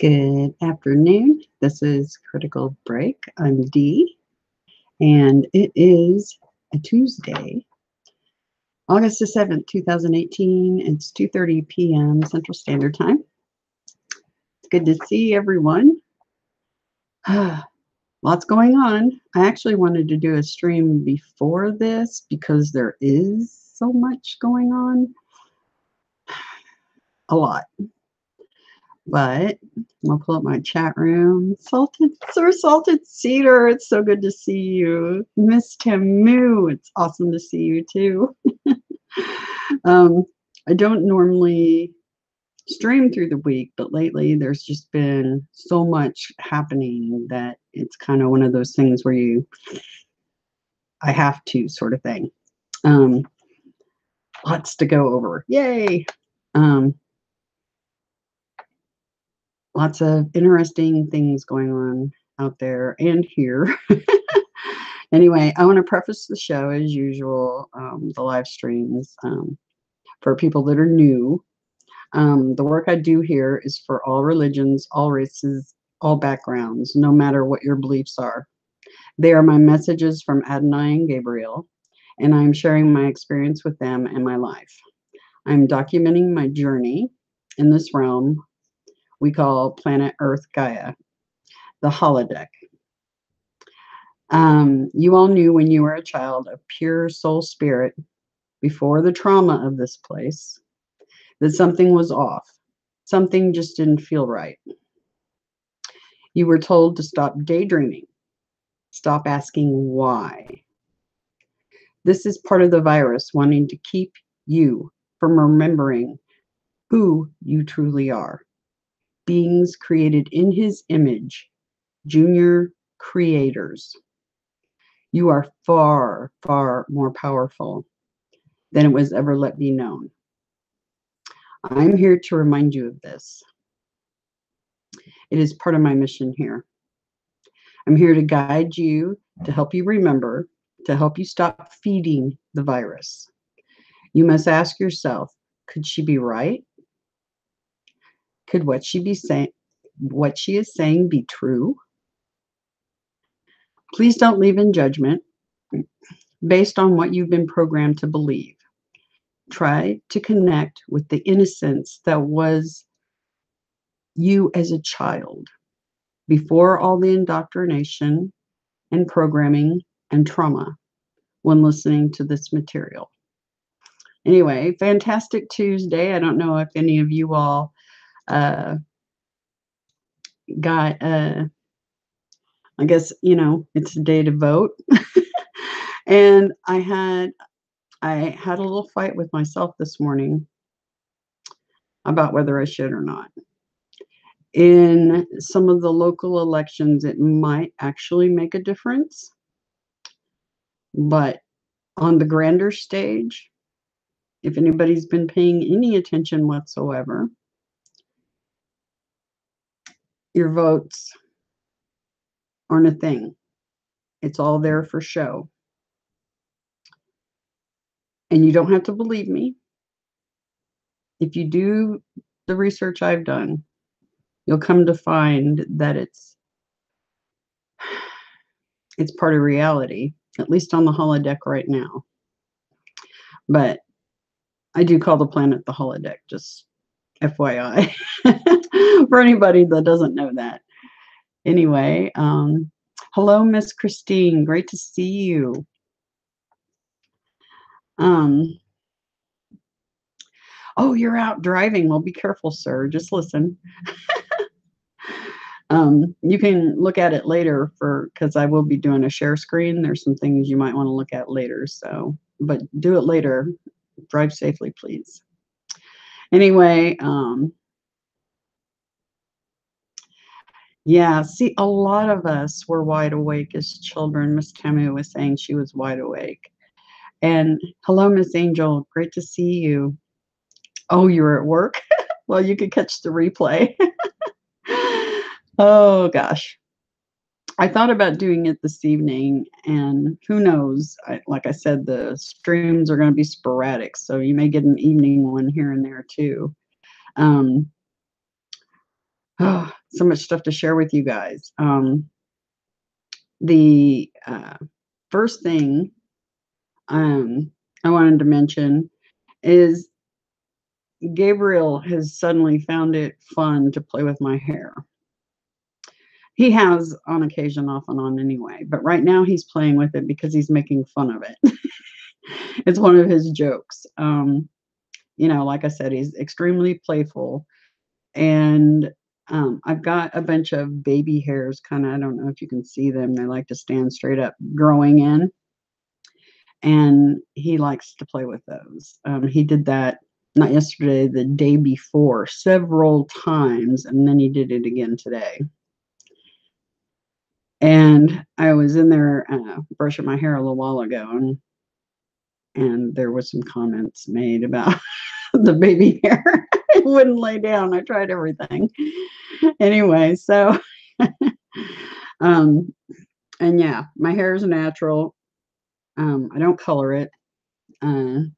Good afternoon. This is Critical Break. I'm Dee, and it is a Tuesday, August the 7th, 2018. It's 2:30 p.m. Central Standard Time. It's good to see everyone. Lots going on. I actually wanted to do a stream before this because there is so much going on. A lot. But I'll pull up my chat room. Sir Salted Cedar, it's so good to see you. Miss Tamu, it's awesome to see you too. I don't normally stream through the week, but lately there's just been so much happening that it's kind of one of those things where I have to sort of thing. Lots to go over. Yay! Lots of interesting things going on out there and here. Anyway, I want to preface the show as usual, the live streams, for people that are new. The work I do here is for all religions, all races, all backgrounds, no matter what your beliefs are. They are my messages from Adonai and Gabriel, and I'm sharing my experience with them and my life. I'm documenting my journey in this realm we call planet Earth Gaia, the holodeck. You all knew when you were a child of pure soul spirit, before the trauma of this place, that something was off. Something just didn't feel right. You were told to stop daydreaming, stop asking why. This is part of the virus wanting to keep you from remembering who you truly are. Beings created in his image, junior creators. You are far, far more powerful than it was ever let be known. I'm here to remind you of this. It is part of my mission here. I'm here to guide you, to help you remember, to help you stop feeding the virus. You must ask yourself, could she be right? Could what she is saying be true? Please don't leave in judgment based on what you've been programmed to believe. Try to connect with the innocence that was you as a child before all the indoctrination and programming and trauma when listening to this material. Anyway, fantastic Tuesday. I don't know if any of you all got, I guess, it's a day to vote. And I had a little fight with myself this morning about whether I should or not. In some of the local elections, it might actually make a difference. But on the grander stage, if anybody's been paying any attention whatsoever, your votes aren't a thing. It's all there for show. And you don't have to believe me. If you do the research I've done, you'll come to find that it's part of reality, at least on the holodeck right now. But I do call the planet the holodeck, just FYI, for anybody that doesn't know that. Anyway, hello, Miss Christine. Great to see you. Oh, you're out driving. Well, be careful, sir. Just listen. You can look at it later because I will be doing a share screen. There's some things you might want to look at later. So, but do it later. Drive safely, please. Anyway, yeah, see, a lot of us were wide awake as children. Miss Tamu was saying she was wide awake. And hello, Miss Angel. Great to see you. Oh, you're at work? Well, you could catch the replay. Oh, gosh. I thought about doing it this evening, and who knows? Like I said, the streams are going to be sporadic, so you may get an evening one here and there, too. Oh, so much stuff to share with you guys. The first thing I wanted to mention is Gabriel has suddenly found it fun to play with my hair. He has on occasion, off and on anyway, but right now he's playing with it because he's making fun of it. It's one of his jokes. Like I said, he's extremely playful, and I've got a bunch of baby hairs, kind of, I don't know if you can see them. They like to stand straight up, growing in, and he likes to play with those. He did that not yesterday, the day before, several times, and then he did it again today. And I was in there brushing my hair a little while ago, and there was some comments made about the baby hair. It wouldn't lay down. I tried everything. Anyway, so and yeah, my hair is natural. I don't color it. No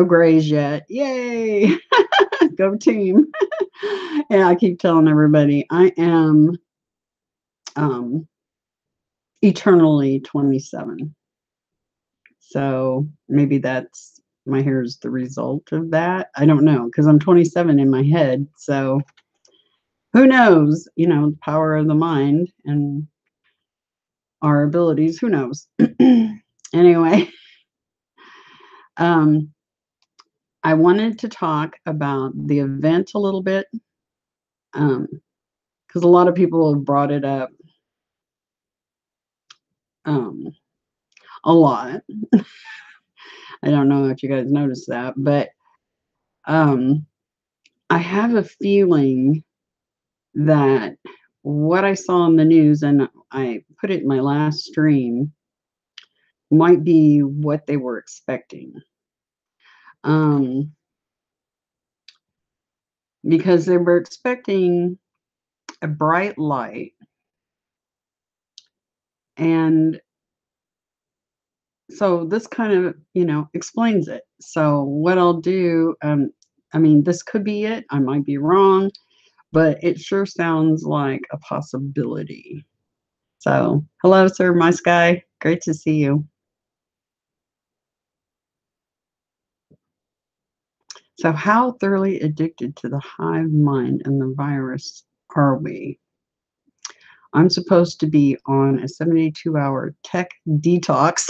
grays yet. Yay! Go team. Yeah, I keep telling everybody I am eternally 27. So maybe that's my hair is the result of that. I don't know, because I'm 27 in my head. So who knows? The power of the mind and our abilities. Who knows? Anyway, I wanted to talk about the event a little bit, because a lot of people have brought it up a lot. I don't know if you guys noticed that, but I have a feeling that what I saw in the news, and I put it in my last stream, might be what they were expecting. Because they were expecting a bright light, and so this kind of, explains it. So what I'll do, this could be it. I might be wrong, but it sure sounds like a possibility. So, hello, sir, my sky. Great to see you. So, how thoroughly addicted to the hive mind and the virus are we? I'm supposed to be on a 72-hour tech detox.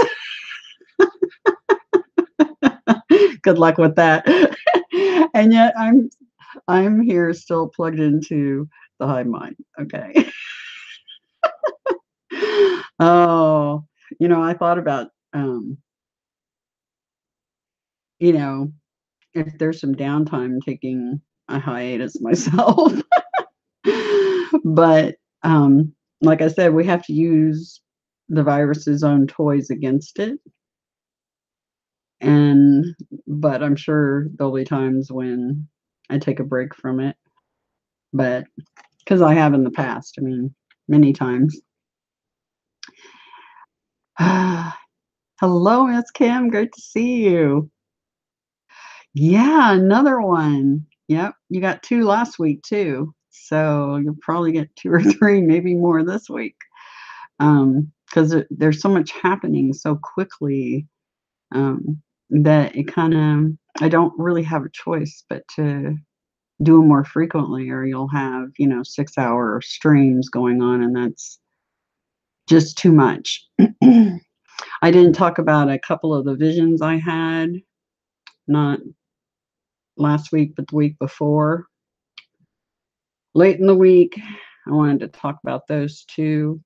Good luck with that. And yet I'm here still plugged into the hive mind. Okay. Oh, I thought about if there's some downtime, taking a hiatus myself. But like I said, we have to use the virus's own toys against it. But I'm sure there'll be times when I take a break from it. But because I have in the past, many times. Hello, Miss Kim. Great to see you. Yeah, another one. Yep, you got 2 last week too. So you'll probably get 2 or 3, maybe more this week. Because there's so much happening so quickly, that it I don't really have a choice but to do them more frequently, or you'll have, 6-hour streams going on, and that's just too much. I didn't talk about a couple of the visions I had, not last week, but the week before. Late in the week, I wanted to talk about those two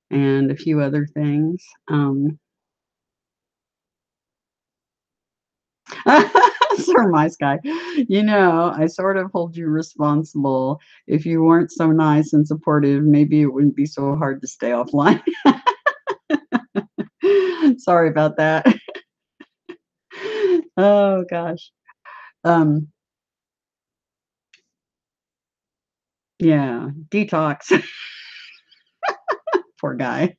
and a few other things. Sir, my sky, I sort of hold you responsible. If you weren't so nice and supportive, maybe it wouldn't be so hard to stay offline. Sorry about that. Oh gosh. Yeah, detox. Poor guy.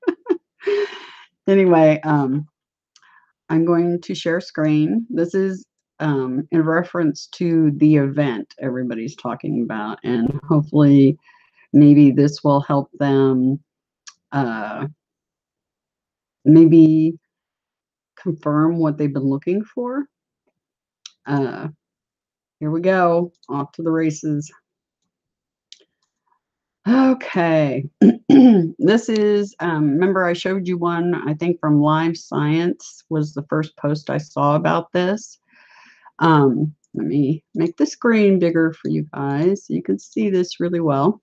Anyway, I'm going to share screen. This is in reference to the event everybody's talking about, and hopefully maybe this will help them maybe confirm what they've been looking for. Here we go, off to the races. Okay, this is, remember I showed you one, I think from Live Science was the first post I saw about this. Let me make the screen bigger for you guys so you can see this really well.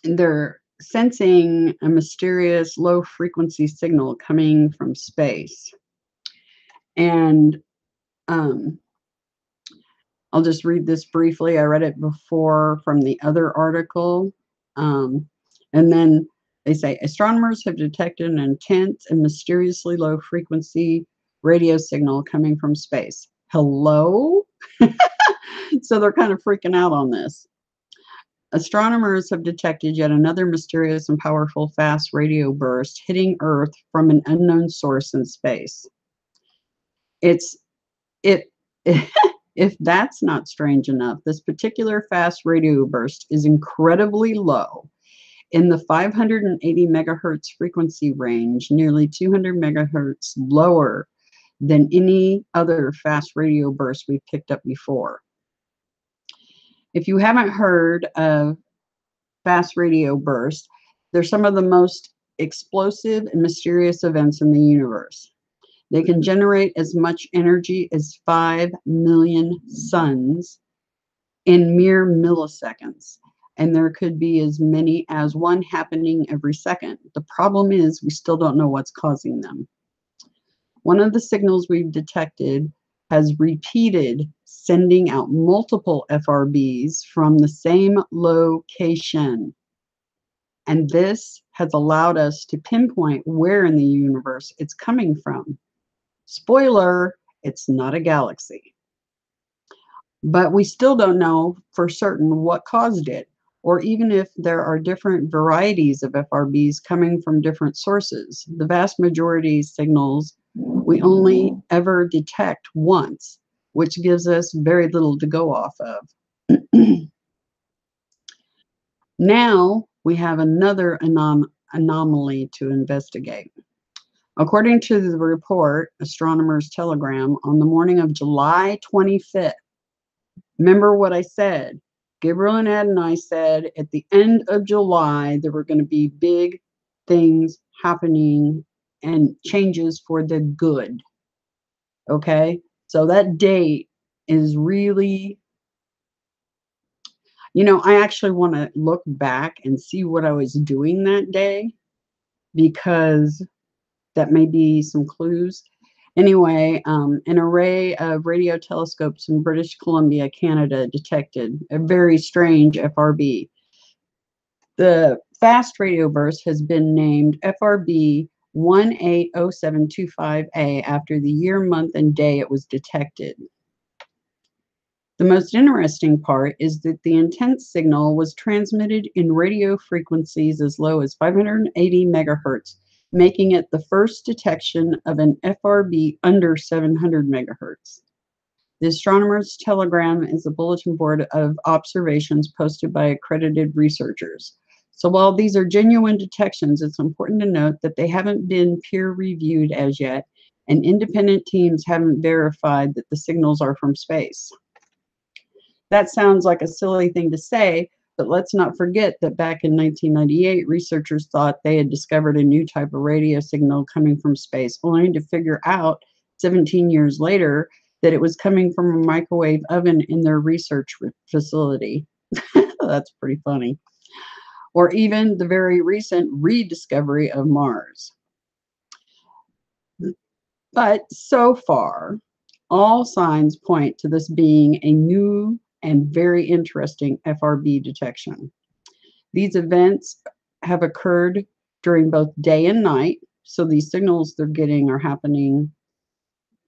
They're sensing a mysterious low frequency signal coming from space. And I'll just read this briefly. I read it before from the other article. And then they say astronomers have detected an intense and mysteriously low frequency radio signal coming from space. Hello? So they're kind of freaking out on this. Astronomers have detected yet another mysterious and powerful fast radio burst hitting Earth from an unknown source in space. If that's not strange enough, this particular fast radio burst is incredibly low in the 580 megahertz frequency range, nearly 200 megahertz lower than any other fast radio burst we've picked up before. If you haven't heard of fast radio bursts, they're some of the most explosive and mysterious events in the universe. They can generate as much energy as 5 million suns in mere milliseconds, and there could be as many as one happening every second. The problem is we still don't know what's causing them. One of the signals we've detected has repeated sending out multiple FRBs from the same location. And this has allowed us to pinpoint where in the universe it's coming from. Spoiler, it's not a galaxy. But we still don't know for certain what caused it, or even if there are different varieties of FRBs coming from different sources. The vast majority signals we only ever detect once, which gives us very little to go off of. Now we have another anomaly to investigate. According to the report, Astronomer's Telegram, on the morning of July 25th, remember what I said? Gabriel and Ed and I said at the end of July, there were going to be big things happening and changes for the good. Okay? So that date is really, I actually want to look back and see what I was doing that day, because that may be some clues. Anyway, an array of radio telescopes in British Columbia, Canada, detected a very strange FRB. The fast radio burst has been named FRB 180725A after the year, month, and day it was detected. The most interesting part is that the intense signal was transmitted in radio frequencies as low as 580 megahertz, making it the first detection of an FRB under 700 megahertz. The Astronomer's Telegram is a bulletin board of observations posted by accredited researchers. So while these are genuine detections, it's important to note that they haven't been peer-reviewed as yet, and independent teams haven't verified that the signals are from space. That sounds like a silly thing to say, but let's not forget that back in 1998, researchers thought they had discovered a new type of radio signal coming from space, only to figure out 17 years later that it was coming from a microwave oven in their research facility. That's pretty funny. Or even the very recent rediscovery of Mars. But so far, all signs point to this being a new and very interesting FRB detection. These events have occurred during both day and night, so these signals they're getting are happening.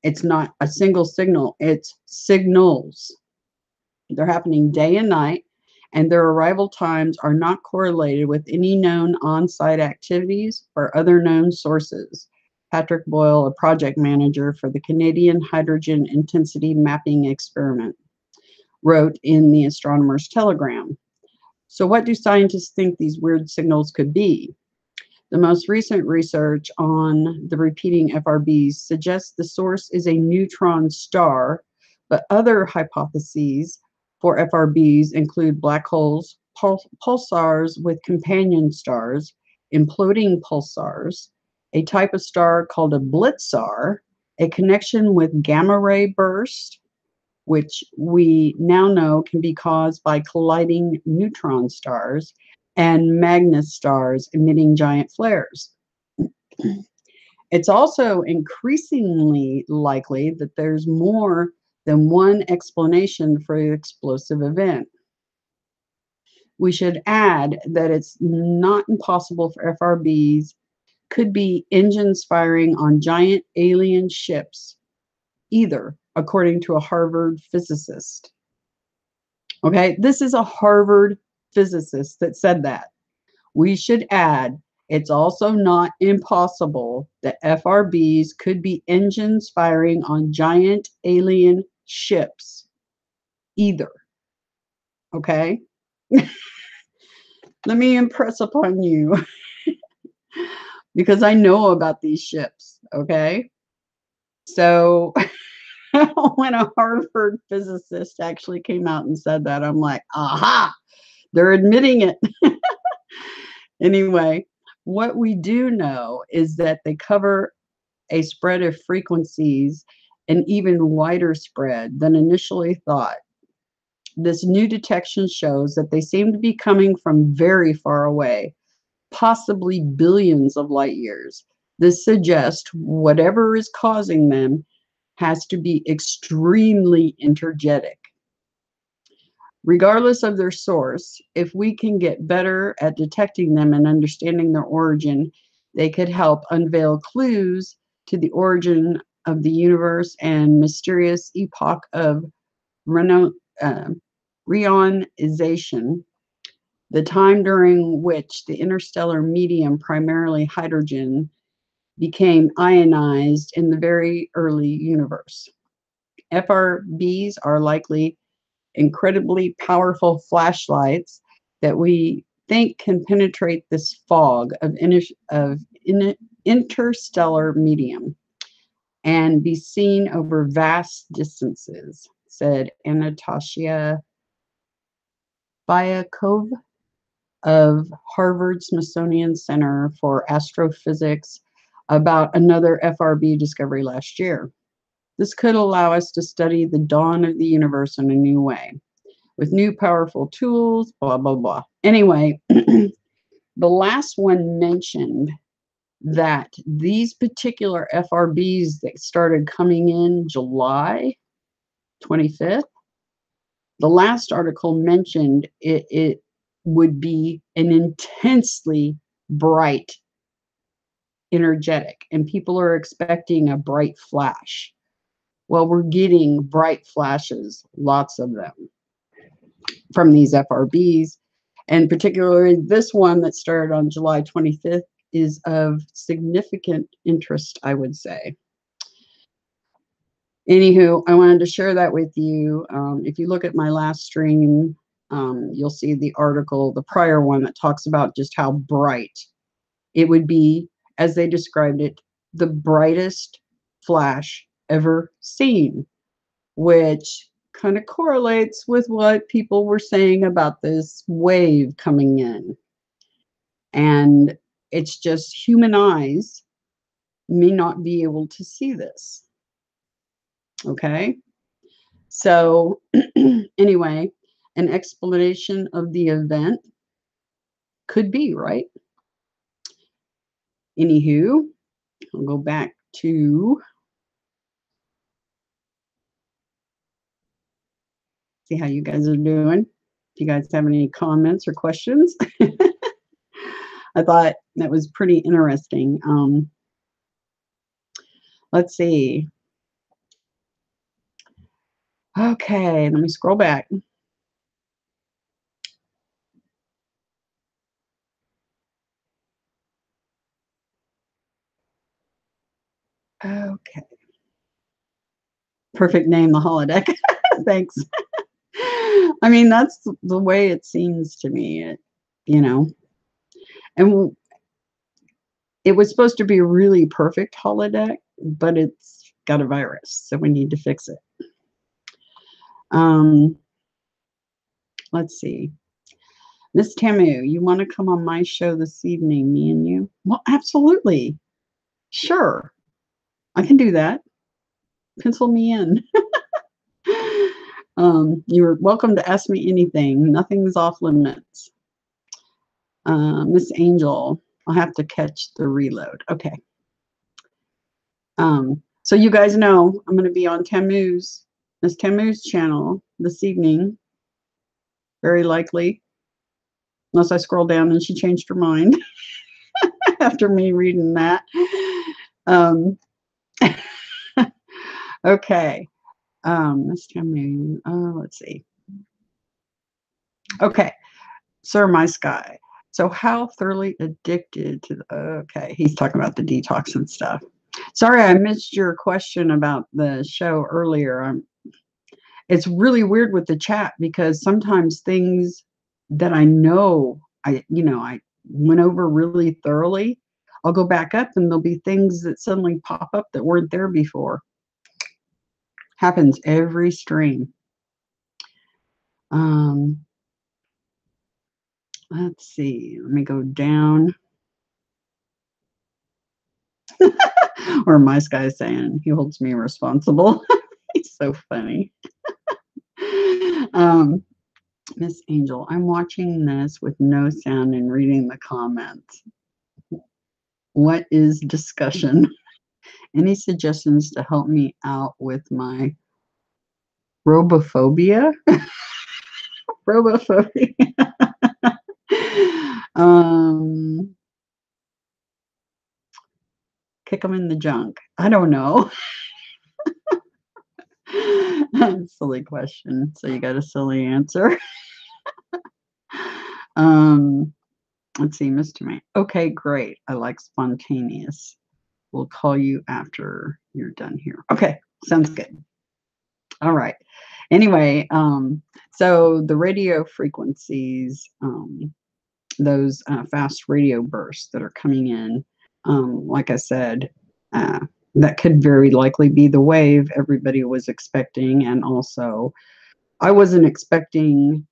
It's not a single signal, it's signals. They're happening day and night, and their arrival times are not correlated with any known on-site activities or other known sources. Patrick Boyle, a project manager for the Canadian Hydrogen Intensity Mapping Experiment, wrote in the Astronomer's Telegram. So what do scientists think these weird signals could be? The most recent research on the repeating FRBs suggests the source is a neutron star, but other hypotheses for FRBs include black holes, pulsars with companion stars, imploding pulsars, a type of star called a blitzar, a connection with gamma ray burst, which we now know can be caused by colliding neutron stars, and Magnus stars emitting giant flares. It's also increasingly likely that there's more than one explanation for the explosive event. We should add that it's not impossible for FRBs could be engines firing on giant alien ships, either, according to a Harvard physicist. Okay, this is a Harvard physicist that said that. We should add, it's also not impossible that FRBs could be engines firing on giant alien ships, either. Okay? Let me impress upon you because I know about these ships. Okay? So when a Harvard physicist actually came out and said that, I'm like, aha, they're admitting it. Anyway, what we do know is that they cover a spread of frequencies, an even wider spread than initially thought. This new detection shows that they seem to be coming from very far away, possibly billions of light years. This suggests whatever is causing them has to be extremely energetic. Regardless of their source, if we can get better at detecting them and understanding their origin, they could help unveil clues to the origin of the universe and mysterious epoch of reionization, the time during which the interstellar medium, primarily hydrogen, became ionized in the very early universe. FRBs are likely incredibly powerful flashlights that we think can penetrate this fog of interstellar medium and be seen over vast distances, said Anastasia Byakov of Harvard Smithsonian Center for Astrophysics about another FRB discovery last year. This could allow us to study the dawn of the universe in a new way, with new powerful tools, blah, blah, blah. Anyway, the last one mentioned that these particular FRBs that started coming in July 25th, the last article mentioned it would be an intensely bright, energetic, and people are expecting a bright flash. Well, we're getting bright flashes, lots of them, from these FRBs. And particularly this one that started on July 25th is of significant interest, I would say. Anywho, I wanted to share that with you. If you look at my last stream, you'll see the article, the prior one, that talks about just how bright it would be, as they described it, the brightest flash ever seen, which kind of correlates with what people were saying about this wave coming in. And it's just human eyes may not be able to see this. Okay? So anyway, an explanation of the event could be, right? Anywho, I'll go back to see how you guys are doing. If you guys have any comments or questions. I thought that was pretty interesting. Let's see. Okay, let me scroll back. Okay. Perfect name, the holodeck. Thanks. I mean, that's the way it seems to me, you know, and it was supposed to be a really perfect holodeck, but it's got a virus, so we need to fix it. Um, let's see. Miss Tamu, you want to come on my show this evening, me and you? Well, absolutely. Sure. I can do that. Pencil me in. You're welcome to ask me anything. Nothing's off limits. Miss Angel, I'll have to catch the reload. Okay. So you guys know I'm going to be on Miss Tamu's channel this evening, very likely, unless I scroll down and she changed her mind after me reading that. Um, okay. Miss Tamu, let's see. Okay. Sir, my sky. So how thoroughly addicted to the, okay, he's talking about the detox and stuff. Sorry, I missed your question about the show earlier. It's really weird with the chat because sometimes things that I know I went over really thoroughly, I'll go back up and there'll be things that suddenly pop up that weren't there before. Happens every stream. Let's see. Let me go down. Or my guy saying he holds me responsible. He's so funny. Miss Angel, I'm watching this with no sound and reading the comments. What is discussion? Any suggestions to help me out with my robophobia? Robophobia. Kick them in the junk. I don't know. Silly question. So you got a silly answer. Let's see, Mr. May. Okay, great. I like spontaneous. We'll call you after you're done here. Okay, sounds good. All right. Anyway, so the radio frequencies, those fast radio bursts that are coming in, like I said, that could very likely be the wave everybody was expecting. And also, I wasn't expecting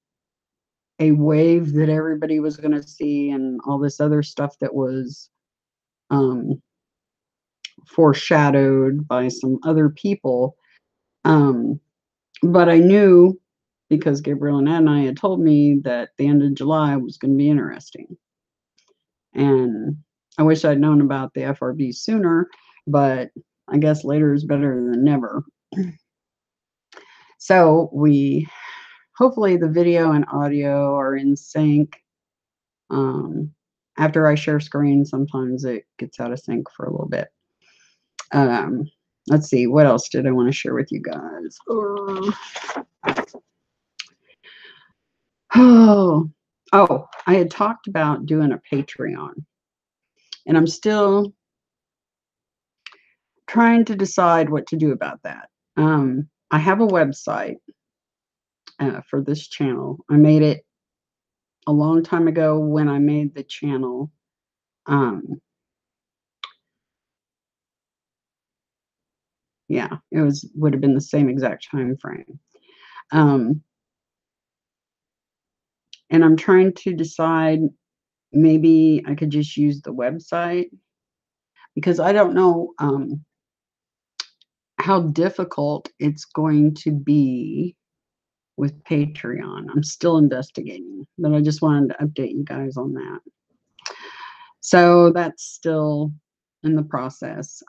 a wave that everybody was going to see and all this other stuff that was foreshadowed by some other people. But I knew because Gabriel and I had told me that the end of July was going to be interesting. And I wish I'd known about the FRB sooner, but I guess later is better than never. So hopefully the video and audio are in sync. After I share screen, sometimes it gets out of sync for a little bit. Let's see, what else did I want to share with you guys? Oh, I had talked about doing a Patreon, and I'm still trying to decide what to do about that. I have a website for this channel. I made it a long time ago when I made the channel. Yeah, it would have been the same exact time frame. And I'm trying to decide maybe I could just use the website because I don't know how difficult it's going to be with Patreon. I'm still investigating, but I just wanted to update you guys on that. So that's still in the process.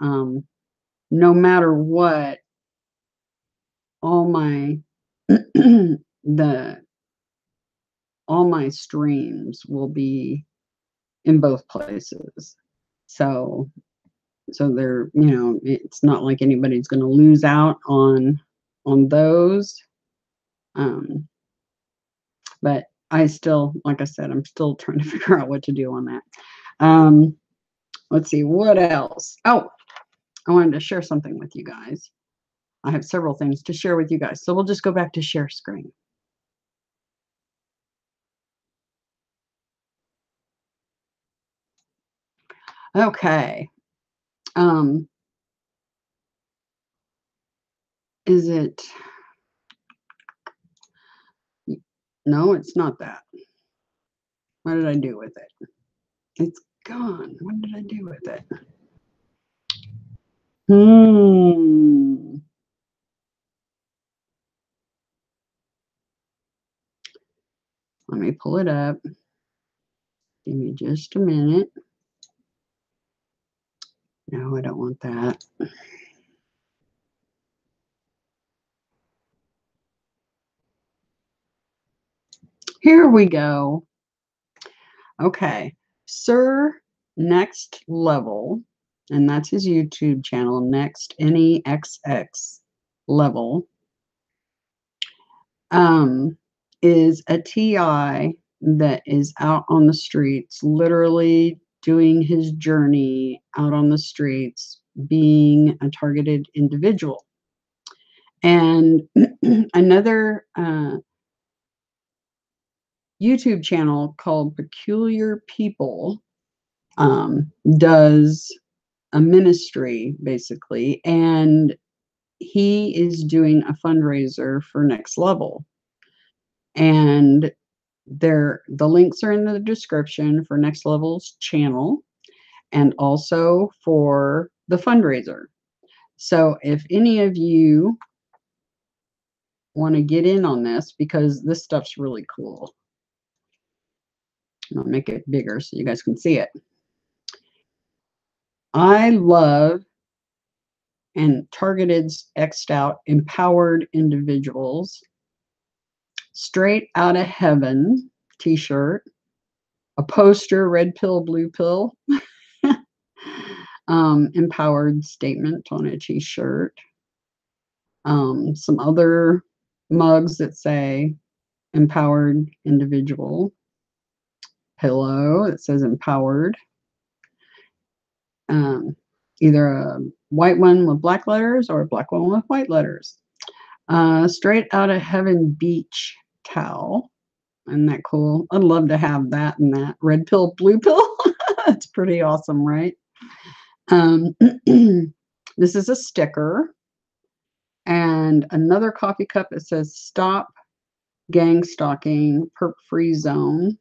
No matter what, all my all my streams will be in both places. So they're, it's not like anybody's going to lose out on those. But I still, like I said, I'm still trying to figure out what to do on that. Let's see, what else? Oh, I wanted to share something with you guys. I have several things to share with you guys. So we'll just go back to share screen. Okay. Is it? No, it's not that. What did I do with it? It's gone. What did I do with it? Let me pull it up. Give me just a minute. No, I don't want that. Here we go. Okay. Sir Next Level, and that's his YouTube channel, Next, Nexx Level, is a TI that is out on the streets, literally doing his journey out on the streets, being a targeted individual. And another YouTube channel called Peculiar People does a ministry basically, and he is doing a fundraiser for Next Level. And the links are in the description for Next Level's channel and also for the fundraiser. So if any of you want to get in on this, because this stuff's really cool. I'll make it bigger so you guys can see it. I love and targeted X'd out empowered individuals. Straight Outta Heaven t-shirt, a poster, red pill, blue pill, empowered statement on a t-shirt, some other mugs that say empowered individual, pillow that says empowered, either a white one with black letters or a black one with white letters. Straight Outta Heaven beach towel. Isn't that cool? I'd love to have that and that. Red pill, blue pill. That's pretty awesome, right? This is a sticker. And another coffee cup that says Stop Gang Stalking, Perp Free Zone.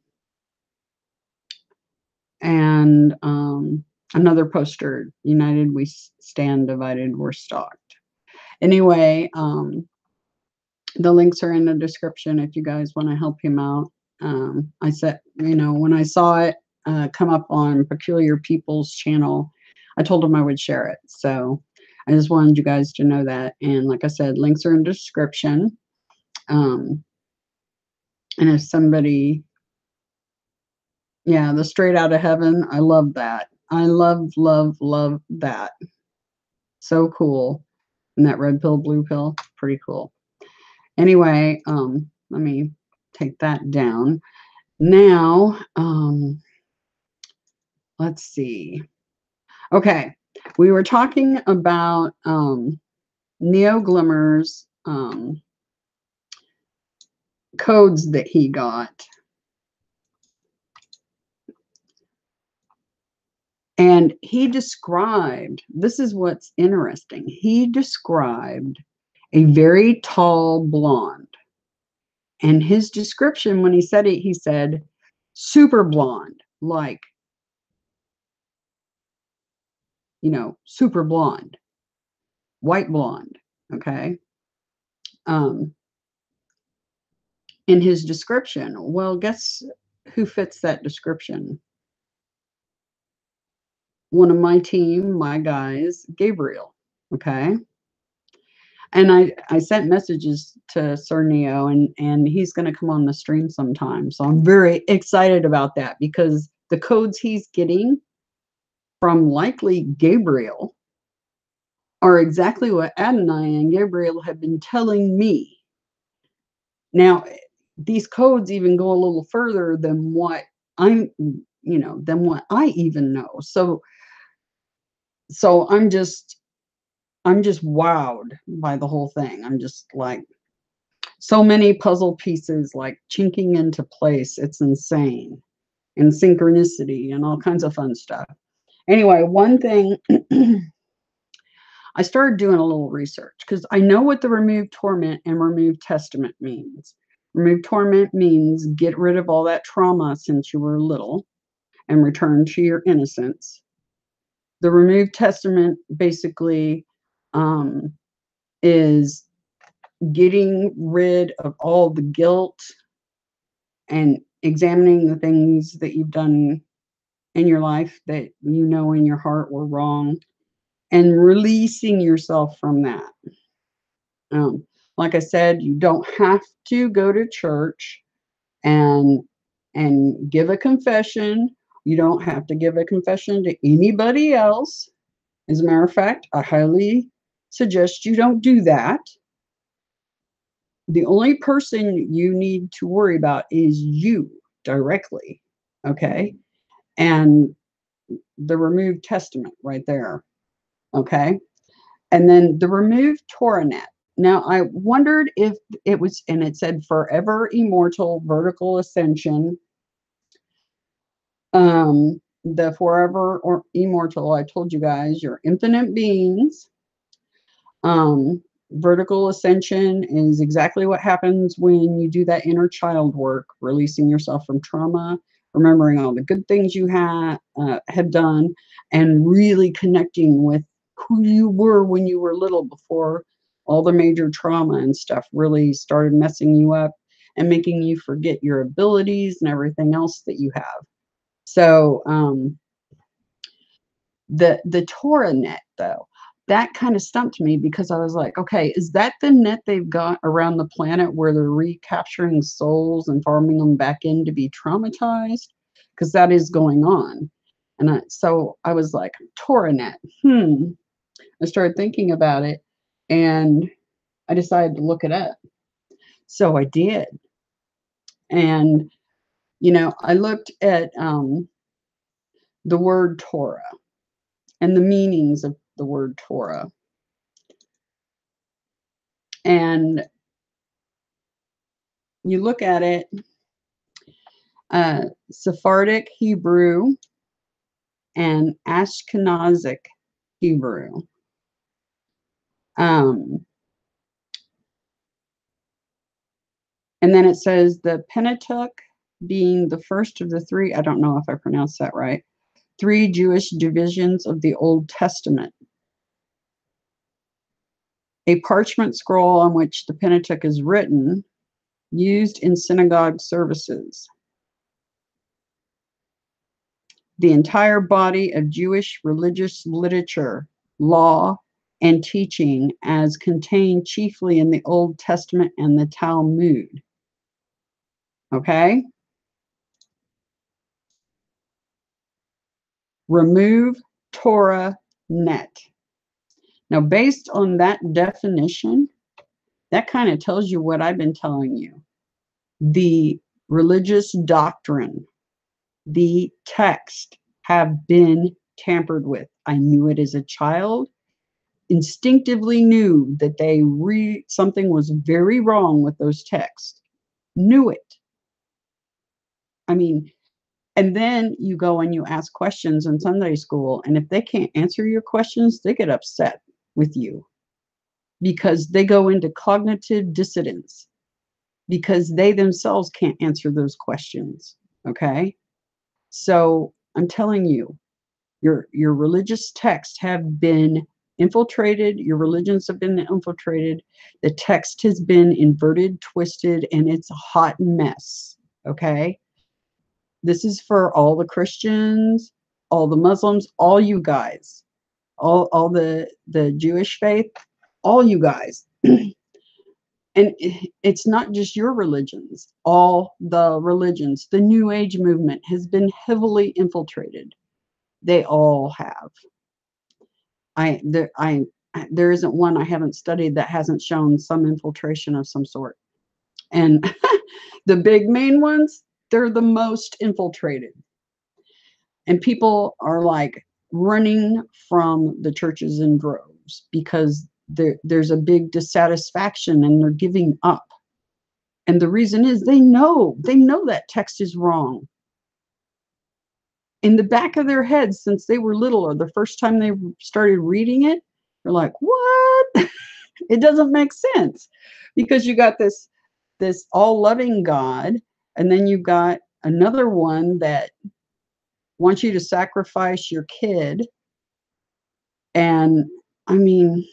And another poster, United We Stand, Divided We're Stalked. Anyway, the links are in the description if you guys want to help him out. I said, when I saw it come up on Peculiar People's channel, I told him I would share it. So I just wanted you guys to know that. And like I said, links are in the description. And if somebody, yeah, the Straight Outta Heaven, I love that. I love that. So cool. And that red pill, blue pill, pretty cool. Anyway, let me take that down. Now, let's see. Okay, we were talking about Neo Glimmer's codes that he got. And he described, this is what's interesting, he described a very tall blonde. And his description, when he said it, he said, super blonde, like, super blonde, white blonde, okay? In his description. Well, guess who fits that description? One of my team, my guys, Gabriel, okay? And I sent messages to Sir Neo, and he's going to come on the stream sometime. So I'm very excited about that because the codes he's getting from likely Gabriel are exactly what Adonai and Gabriel have been telling me. Now, these codes even go a little further than what I'm, than what I even know. So I'm just I'm just wowed by the whole thing. I'm just like, so many puzzle pieces like chinking into place. It's insane. And synchronicity and all kinds of fun stuff. Anyway, one thing, I started doing a little research because I know what the remove torment and remove testament means. Remove torment means get rid of all that trauma since you were little and return to your innocence. The remove testament basically is getting rid of all the guilt and examining the things that you've done in your life that you know in your heart were wrong and releasing yourself from that. Um, like I said, you don't have to go to church and give a confession. You don't have to give a confession to anybody else. As a matter of fact, I highly suggest you don't do that. The only person you need to worry about is you directly. Okay. And the removed testament right there. Okay. And then the removed Toranet. Now, I wondered if it was, and it said forever immortal vertical ascension. The forever or immortal, I told you guys, you're infinite beings. Vertical ascension is exactly what happens when you do that inner child work, releasing yourself from trauma, remembering all the good things you had done, and really connecting with who you were when you were little before all the major trauma and stuff really started messing you up and making you forget your abilities and everything else that you have. So the Torah net, though, that kind of stumped me because I was like, okay, is that the net they've got around the planet where they're recapturing souls and farming them back in to be traumatized? Because that is going on. And so I was like, Torah net. I started thinking about it and I decided to look it up. So I did. And, I looked at the word Torah and the meanings of the word Torah. And you look at it, Sephardic Hebrew and Ashkenazic Hebrew. And then it says the Pentateuch being the first of the three, I don't know if I pronounced that right, three Jewish divisions of the Old Testament. A parchment scroll on which the Pentateuch is written, used in synagogue services. The entire body of Jewish religious literature, law, and teaching as contained chiefly in the Old Testament and the Talmud. Okay? Remove Torah net. Now, based on that definition, that kind of tells you what I've been telling you. The religious doctrine, the text have been tampered with. I knew it as a child. Instinctively knew that something was very wrong with those texts. Knew it. I mean, and then you go and you ask questions in Sunday school, and if they can't answer your questions, they get upset with you because they go into cognitive dissonance because they themselves can't answer those questions. Okay? So I'm telling you, your religious texts have been infiltrated, your religions have been infiltrated, the text has been inverted, twisted, and it's a hot mess. Okay? This is for all the Christians, all the Muslims, all you guys, all the Jewish faith, all you guys. And it's not just your religions, all the religions. The New Age movement has been heavily infiltrated. They all have. There isn't one I haven't studied that hasn't shown some infiltration of some sort. And the big main ones, they're the most infiltrated. And people are like running from the churches in droves. because there's a big dissatisfaction and they're giving up. And the reason is they know that text is wrong. In the back of their heads, since they were little or the first time they started reading it, they're like, what? It doesn't make sense, because you got this all-loving God, and then you've got another one that wants you to sacrifice your kid. And I mean,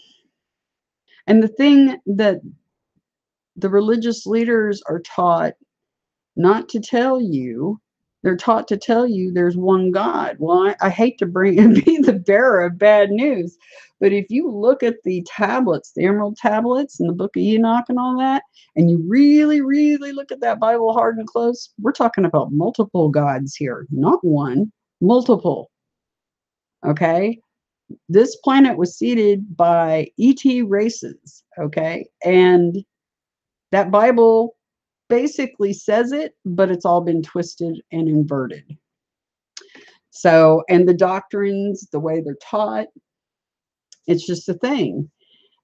and the thing that the religious leaders are taught not to tell you, they're taught to tell you there's one God. Well, I hate to bring and be the bearer of bad news, but if you look at the tablets, the emerald tablets and the book of Enoch and all that, and you really, really look at that Bible hard and close, we're talking about multiple gods here, not one, multiple. Okay? This planet was seeded by ET races, okay? And that Bible basically says it, but it's all been twisted and inverted. So, and the doctrines, the way they're taught, it's just a thing.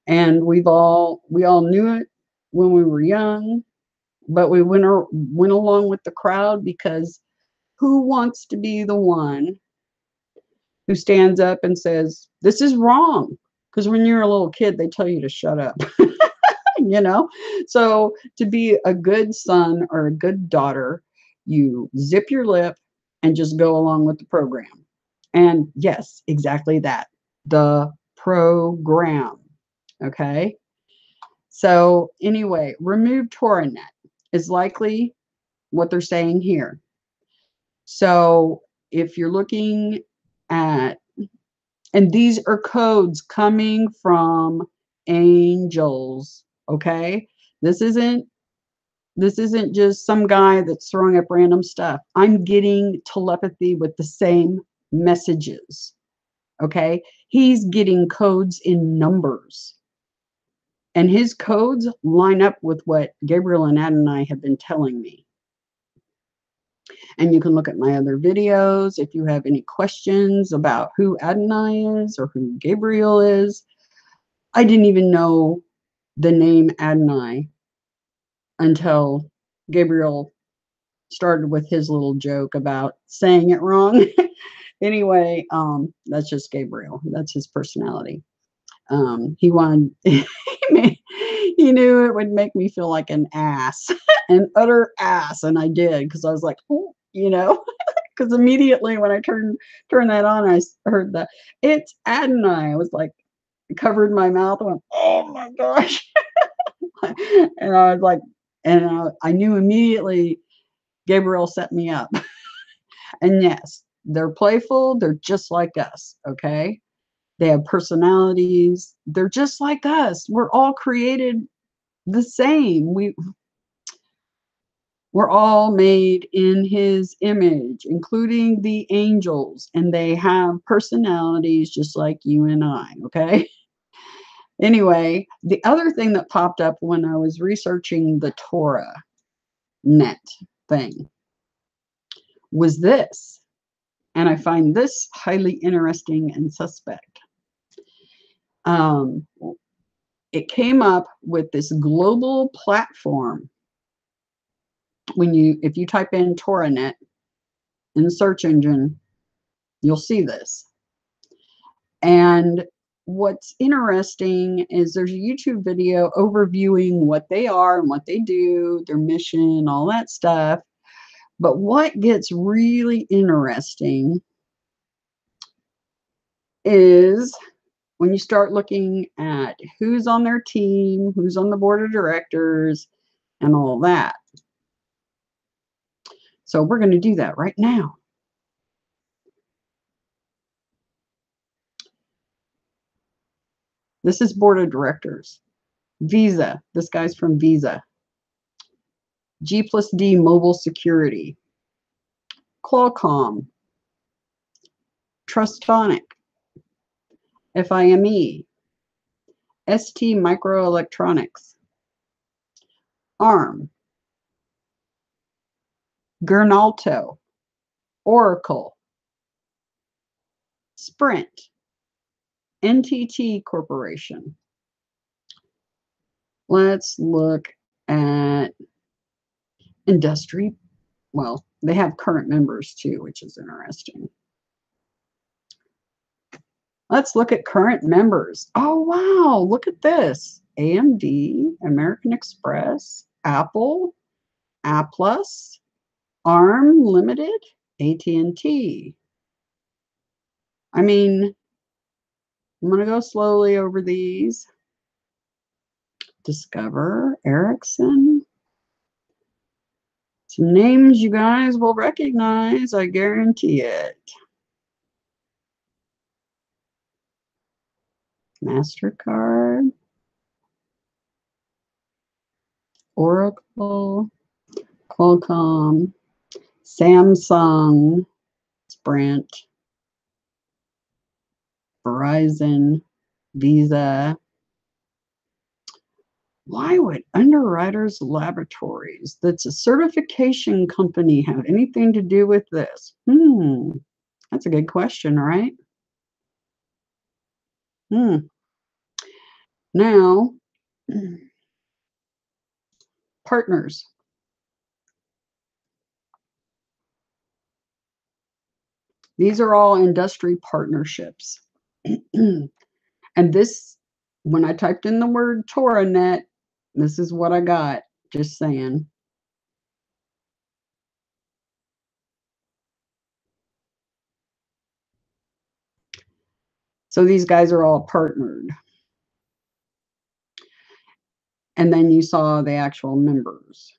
And we all knew it when we were young, but we went along with the crowd, because who wants to be the one who stands up and says, this is wrong? Because when you're a little kid, they tell you to shut up. You know, so to be a good son or a good daughter, you zip your lip and just go along with the program. And yes, exactly that, the program. Okay. So anyway, remove TorahNet is likely what they're saying here. So if you're looking at, and these are codes coming from angels. Okay. This isn't just some guy that's throwing up random stuff. I'm getting telepathy with the same messages. Okay. He's getting codes in numbers. And his codes line up with what Gabriel and Adonai have been telling me. And you can look at my other videos if you have any questions about who Adonai is or who Gabriel is. I didn't even know the name Adonai until Gabriel started with his little joke about saying it wrong. Anyway, that's just Gabriel. That's his personality. He wanted, he knew it would make me feel like an ass, an utter ass. And I did, because I was like, oh, you know, because immediately when I turned that on, I heard the, it's Adonai. I was like, covered my mouth and went, oh my gosh. And I was like, and I knew immediately Gabriel set me up. And yes, they're playful. They're just like us. Okay. They have personalities. They're just like us. We're all created the same. We're all made in his image, including the angels, and they have personalities just like you and I. Okay. Anyway, the other thing that popped up when I was researching the Torah net thing was this. And I find this highly interesting and suspect. It came up with this global platform. If you type in TorahNet in the search engine, you'll see this. And what's interesting is there's a YouTube video overviewing what they are and what they do, their mission, all that stuff. But what gets really interesting is when you start looking at who's on their team, who's on the board of directors, and all that. So we're going to do that right now. This is board of directors. Visa. This guy's from Visa. G+D Mobile Security. Qualcomm. Trustonic. FIME. ST Microelectronics. ARM. NTT Corporation. Let's look at industry. Well, they have current members too, which is interesting. Let's look at current members. Oh, wow. Look at this. AMD, American Express, Apple, Applus, ARM Limited, AT&T. I mean, I'm going to go slowly over these. Discover, Ericsson. Some names you guys will recognize, I guarantee it. MasterCard, Oracle, Qualcomm, Samsung, Sprint, Verizon, Visa. Why would Underwriters Laboratories, that's a certification company, have anything to do with this? That's a good question, right? Now, partners. These are all industry partnerships. And this, when I typed in the word ToraNet, this is what I got, just saying. So these guys are all partnered. And then you saw the actual members,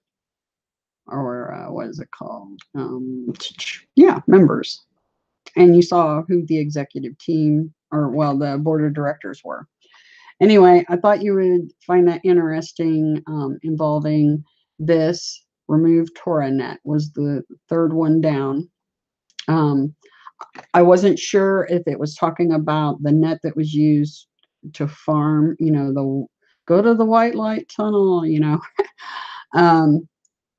or what is it called? Yeah, members. And you saw who the executive team, or well, the board of directors were. Anyway, I thought you would find that interesting, involving this. Remove ToraNet was the third one down. I wasn't sure if it was talking about the net that was used to farm, the go to the white light tunnel,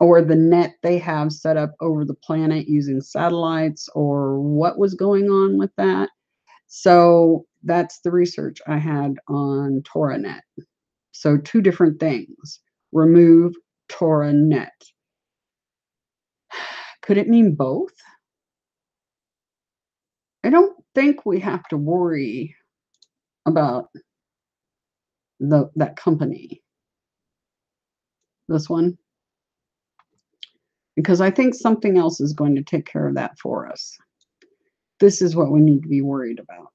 or the net they have set up over the planet using satellites, or what was going on with that. So that's the research I had on ToraNet. So two different things. Remove ToraNet. Could it mean both? I don't think we have to worry about that company. This one. Because I think something else is going to take care of that for us. This is what we need to be worried about.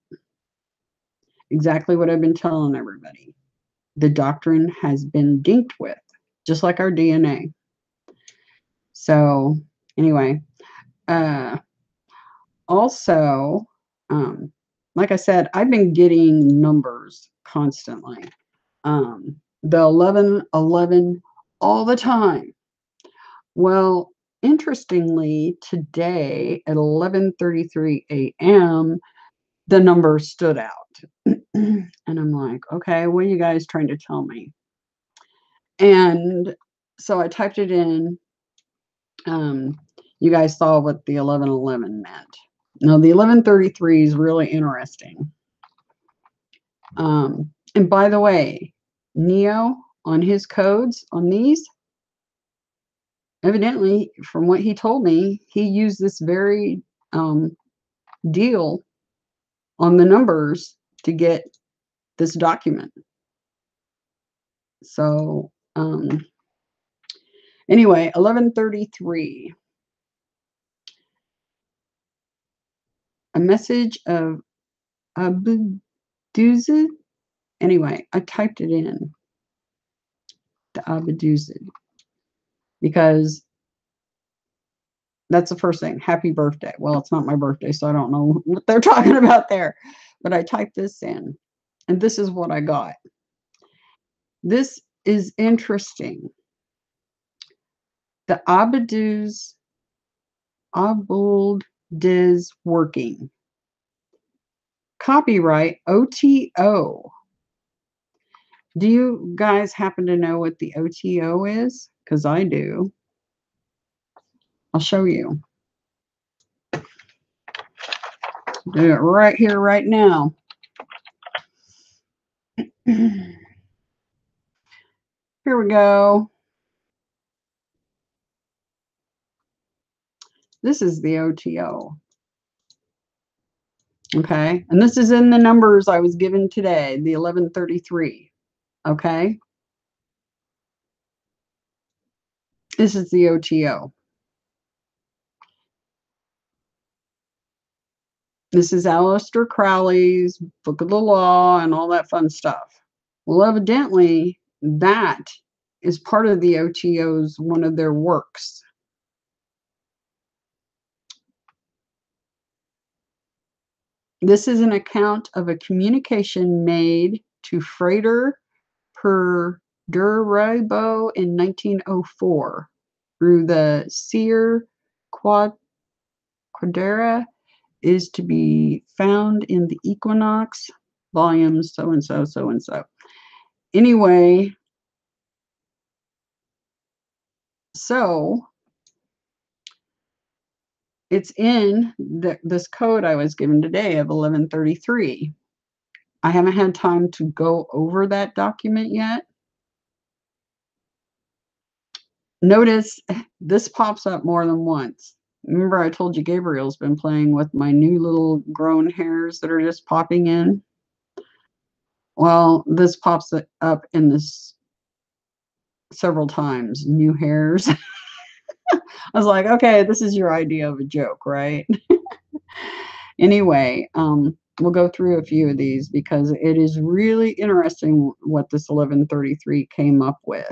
Exactly what I've been telling everybody. The doctrine has been dinked with, just like our DNA. So anyway, also, like I said, I've been getting numbers constantly. The 1111 all the time. Well, interestingly, today at 11:33 a.m., the number stood out. And I'm like, okay, what are you guys trying to tell me? And so I typed it in. You guys saw what the 1111 meant. Now, the 1133 is really interesting. And by the way, Neo on his codes on these, evidently, from what he told me, he used this very deal on the numbers to get this document. So anyway, 1133. A message of Abduzid. Anyway, I typed it in, the Abduzid, because that's the first thing. Happy birthday. Well, it's not my birthday, so I don't know what they're talking about there. But I typed this in, and this is what I got. This is interesting. The Abduz working. Copyright OTO. Do you guys happen to know what the OTO is? Because I do. I'll show you. Do it right here, right now. Here we go. This is the OTO. Okay. And this is in the numbers I was given today, the 1133. Okay. This is the OTO. This is Aleister Crowley's Book of the Law and all that fun stuff. Well, evidently, that is part of the OTO's, one of their works. This is an account of a communication made to Freighter Perdurabo in 1904 through the Seer Quadera, is to be found in the Equinox volumes so-and-so, so-and-so. Anyway, so it's in this code I was given today of 1133. I haven't had time to go over that document yet. Notice this pops up more than once. Remember I told you Gabriel's been playing with my new little grown hairs that are just popping in? Well, this pops up in this several times, new hairs. I was like, okay, this is your idea of a joke, right? Anyway, we'll go through a few of these because it is really interesting what this 1133 came up with.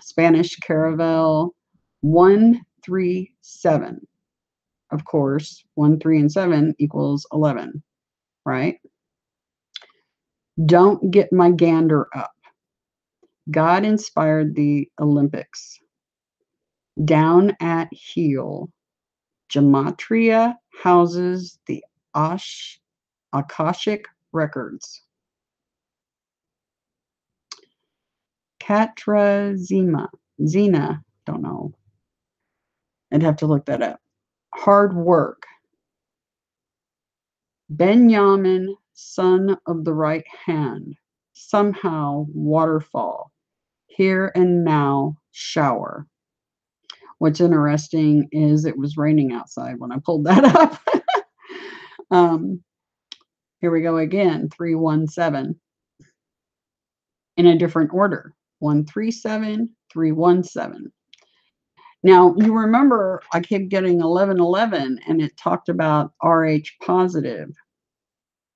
Spanish Caravel 137. Of course, 1, 3, and 7 equals 11, right? Don't get my gander up. God inspired the Olympics. Down at heel. Gematria houses the Akashic records. Katrazima, Zena, don't know. I'd have to look that up. Hard work. Benjamin, son of the right hand. Somehow, waterfall. Here and now, shower. What's interesting is it was raining outside when I pulled that up. Here we go again, 317. In a different order, 137, 317. Now, you remember I kept getting 1111 and it talked about Rh positive.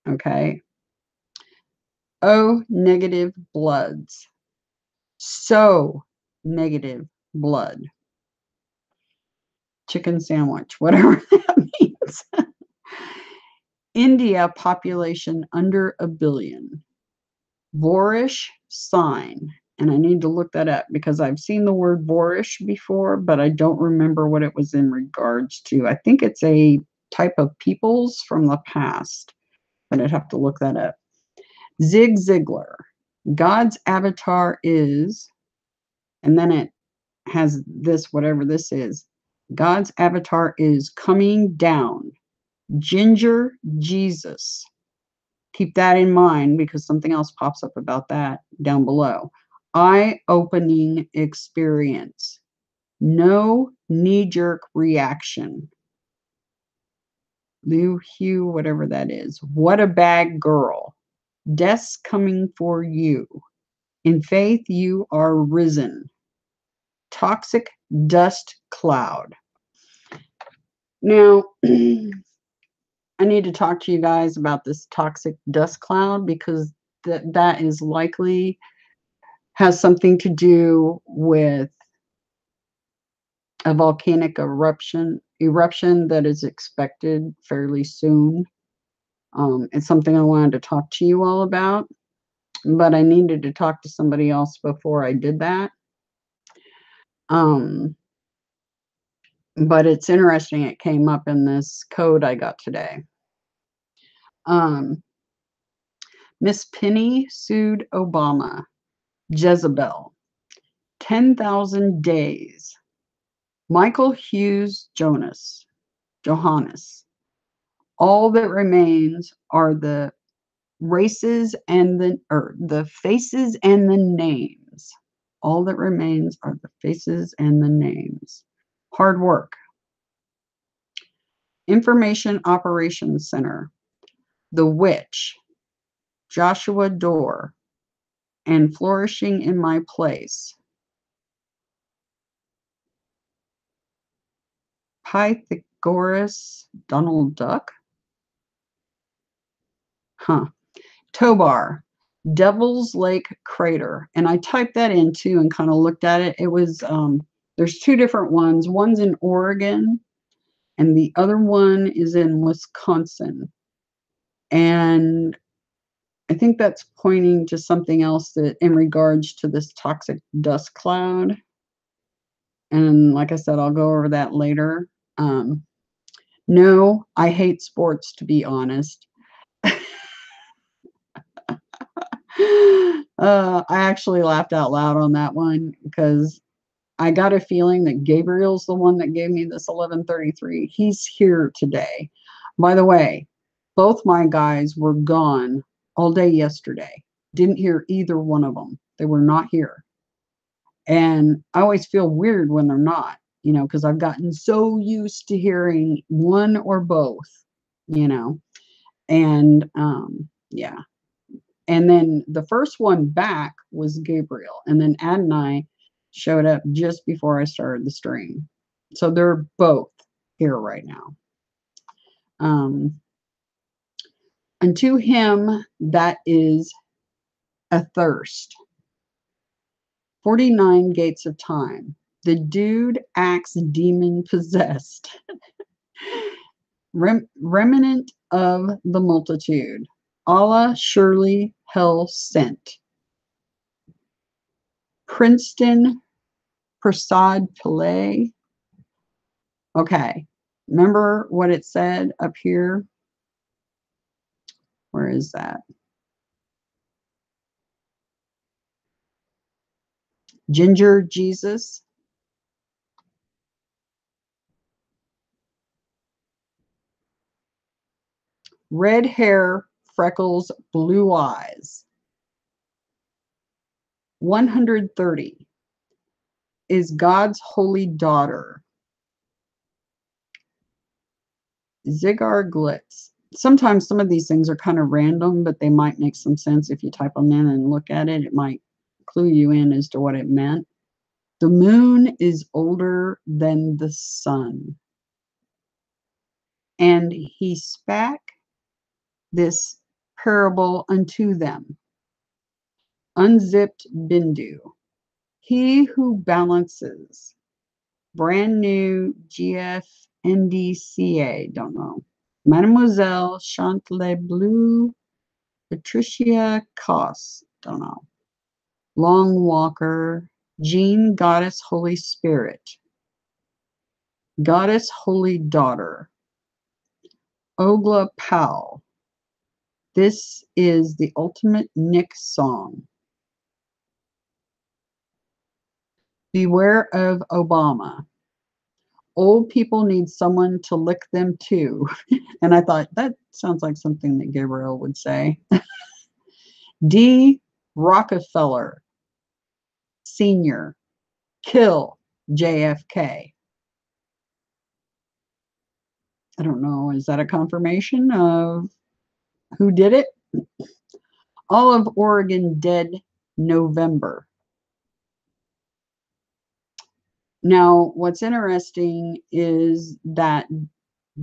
Okay. O negative bloods. So negative blood. Chicken sandwich, whatever that means. India population under 1 billion. Boorish sign. And I need to look that up because I've seen the word boorish before, but I don't remember what it was in regards to. I think it's a type of peoples from the past, but I'd have to look that up. Zig Ziglar. God's avatar is, and then it has this, whatever this is. God's avatar is coming down. Ginger Jesus. Keep that in mind because something else pops up about that down below. Eye-opening experience. No knee-jerk reaction. Liu Hugh, whatever that is. What a bad girl. Death's coming for you. In faith, you are risen. Toxic dust cloud. Now, I need to talk to you guys about this toxic dust cloud because that is likely has something to do with a volcanic eruption that is expected fairly soon. It's something I wanted to talk to you all about, but I needed to talk to somebody else before I did that. But it's interesting. It came up in this code I got today. Miss Penny sued Obama. Jezebel. 10,000 days. Michael Hughes Johannes. All that remains are the races and the faces and the names. All that remains are the faces and the names. Hard work. Information Operations Center. The Witch. Joshua Door. And Flourishing in My Place. Pythagoras Donald Duck. Huh. Tobar. Devil's Lake Crater. And I typed that in too and kind of looked at it. It was, there's two different ones. One's in Oregon and the other one is in Wisconsin. And I think that's pointing to something else that in regards to this toxic dust cloud. And like I said, I'll go over that later. No, I hate sports, to be honest. I actually laughed out loud on that one because I got a feeling that Gabriel's the one that gave me this 1133. He's here today. By the way, both my guys were gone all day yesterday. Didn't hear either one of them. They were not here. And I always feel weird when they're not, because I've gotten so used to hearing one or both, and yeah. And then the first one back was Gabriel. And then Adonai showed up just before I started the stream. So they're both here right now. And to him, that is a thirst. 49 gates of time. The dude acts demon possessed. Remnant of the multitude. Allah surely hell sent. Princeton Prasad Pillay. Okay. Remember what it said up here? Where is that? Ginger Jesus. Red hair, freckles, blue eyes. 130 is God's holy daughter. Zigar Glitz. Sometimes some of these things are kind of random, but they might make some sense if you type them in and look at it. It might clue you in as to what it meant. The moon is older than the sun. And he spake this parable unto them. Unzipped Bindu. He who balances. Brand new GFNDCA, don't know. Mademoiselle Chantelet Bleu, Patricia Koss, don't know. Long Walker, Jean Goddess Holy Spirit, Goddess Holy Daughter, Ogla Powell. This is the ultimate Nexx song. Beware of Obama. Old people need someone to lick them too. And I thought, that sounds like something that Gabriel would say. D. Rockefeller, Sr., kill JFK. I don't know, is that a confirmation of who did it? All of Oregon dead November. Now, what's interesting is that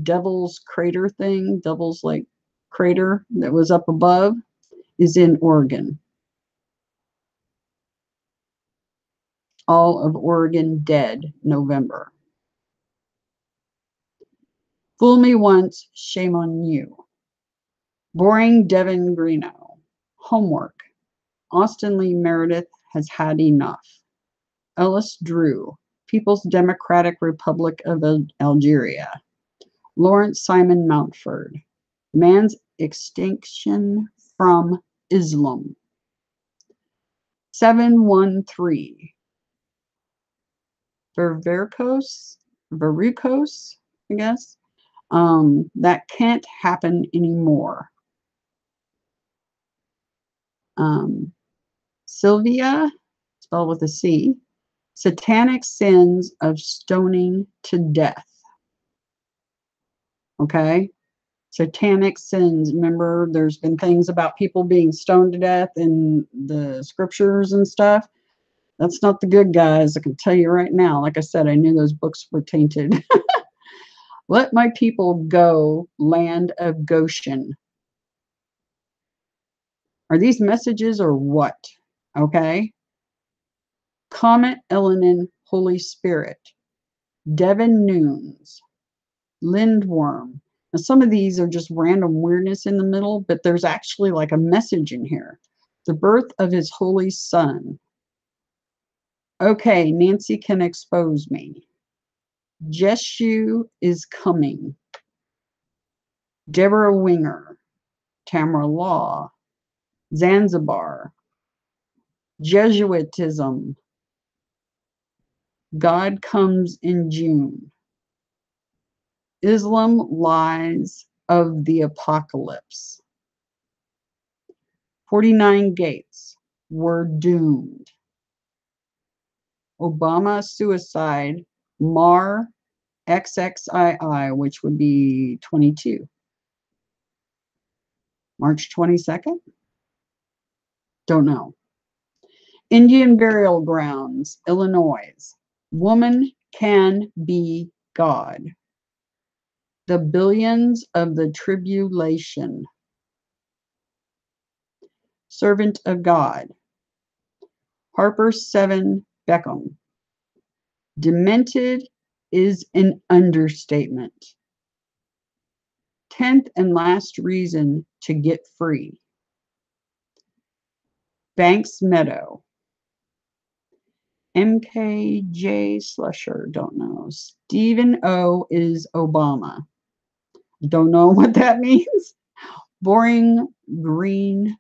Devil's Crater thing, Devil's Lake Crater that was up above, is in Oregon. All of Oregon dead November. Fool me once, shame on you. Boring Devin Greeno. Homework. Austin Lee Meredith has had enough. Ellis Drew. People's Democratic Republic of Algeria. Lawrence Simon Mountford. Man's extinction from Islam. 713. Veracruz, I guess. That can't happen anymore. Sylvia, spelled with a C, satanic sins of stoning to death. Okay? Satanic sins. Remember, there's been things about people being stoned to death in the scriptures and stuff. That's not the good guys. I can tell you right now. Like I said, I knew those books were tainted. Let my people go, land of Goshen. Are these messages or what? Okay. Comet Elenin, Holy Spirit. Devin Noons. Lindworm. Now, some of these are just random weirdness in the middle, but there's actually like a message in here. The birth of his holy son. Okay, Nancy can expose me. Jeshu is coming. Deborah Winger. Tamara Law. Zanzibar. Jesuitism. God comes in June. Islam lies of the apocalypse. 49 gates were doomed. Obama suicide, Mar XXII, which would be 22. March 22nd? Don't know. Indian burial grounds, Illinois. Woman can be God. The billions of the tribulation. Servant of God. Harper 7 Beckham. Demented is an understatement. 10th and last reason to get free. Banks Meadow. MKJ Slusher, don't know. Stephen O is Obama. Don't know what that means. Boring Greenovide.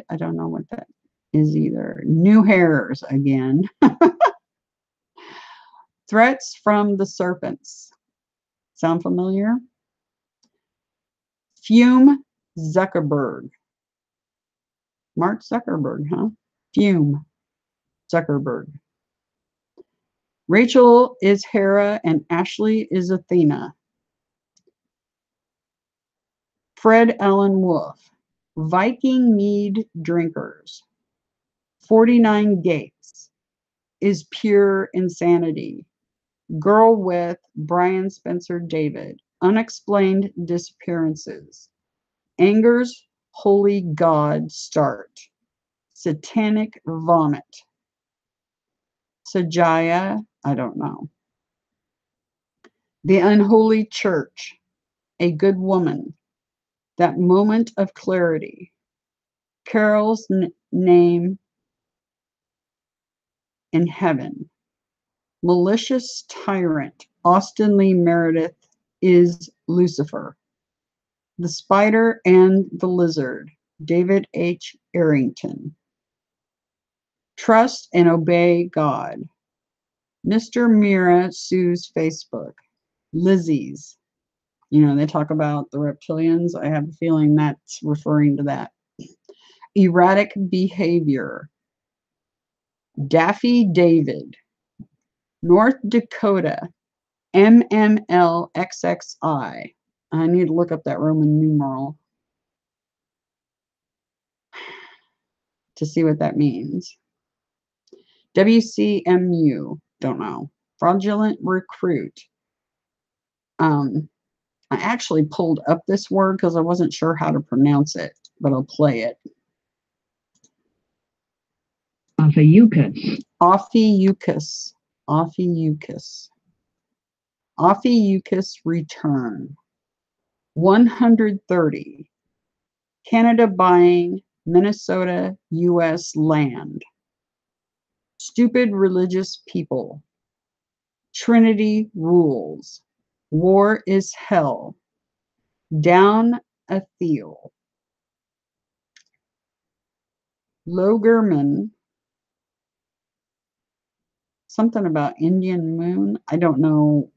I don't know what that is either. New hairs again. Threats from the serpents. Sound familiar? Fume Zuckerberg. Mark Zuckerberg, huh? Fume Zuckerberg. Rachel is Hera and Ashley is Athena. Fred Allen Wolf. Viking mead drinkers. 49 gates is pure insanity. Girl with Brian Spencer David. Unexplained disappearances. Anger's holy God start. Satanic vomit. Sajaya, I don't know. The unholy church. A good woman. That moment of clarity. Carol's name in heaven. Malicious tyrant. Austin Lee Meredith is Lucifer. The Spider and the Lizard. David H. Arrington. Trust and obey God. Mr. Mira sues Facebook. Lizzie's. You know, they talk about the reptilians. I have a feeling that's referring to that. Erratic behavior. Daffy David. North Dakota. MMLXXI. I need to look up that Roman numeral to see what that means. WCMU. Don't know. Fraudulent recruit. I actually pulled up this word because I wasn't sure how to pronounce it, but I'll play it. Ophiuchus. Ophiuchus. Ophiuchus. Ophiuchus return. 130. Canada buying Minnesota, U.S. land. Stupid religious people. Trinity rules. War is hell. Down a Thiel. Logerman. Something about Indian moon. I don't know.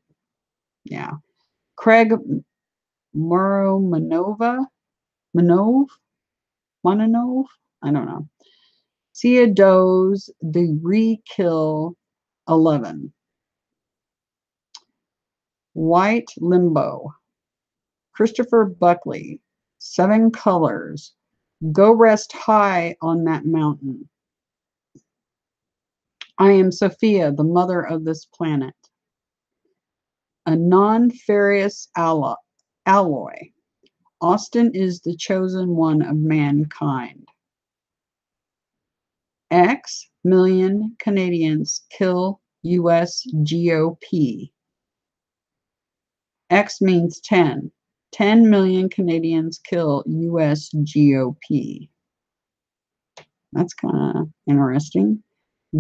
Yeah. Craig Manove. Mononov? I don't know. Sia Doe's The Re-Kill 11. White Limbo. Christopher Buckley. 7 Colors. Go Rest High on That Mountain. I Am Sophia, the Mother of This Planet. A Non-Ferrous Alloy. Austin is the chosen one of mankind. X million Canadians kill US GOP. X means 10. 10 million Canadians kill US GOP. That's kind of interesting.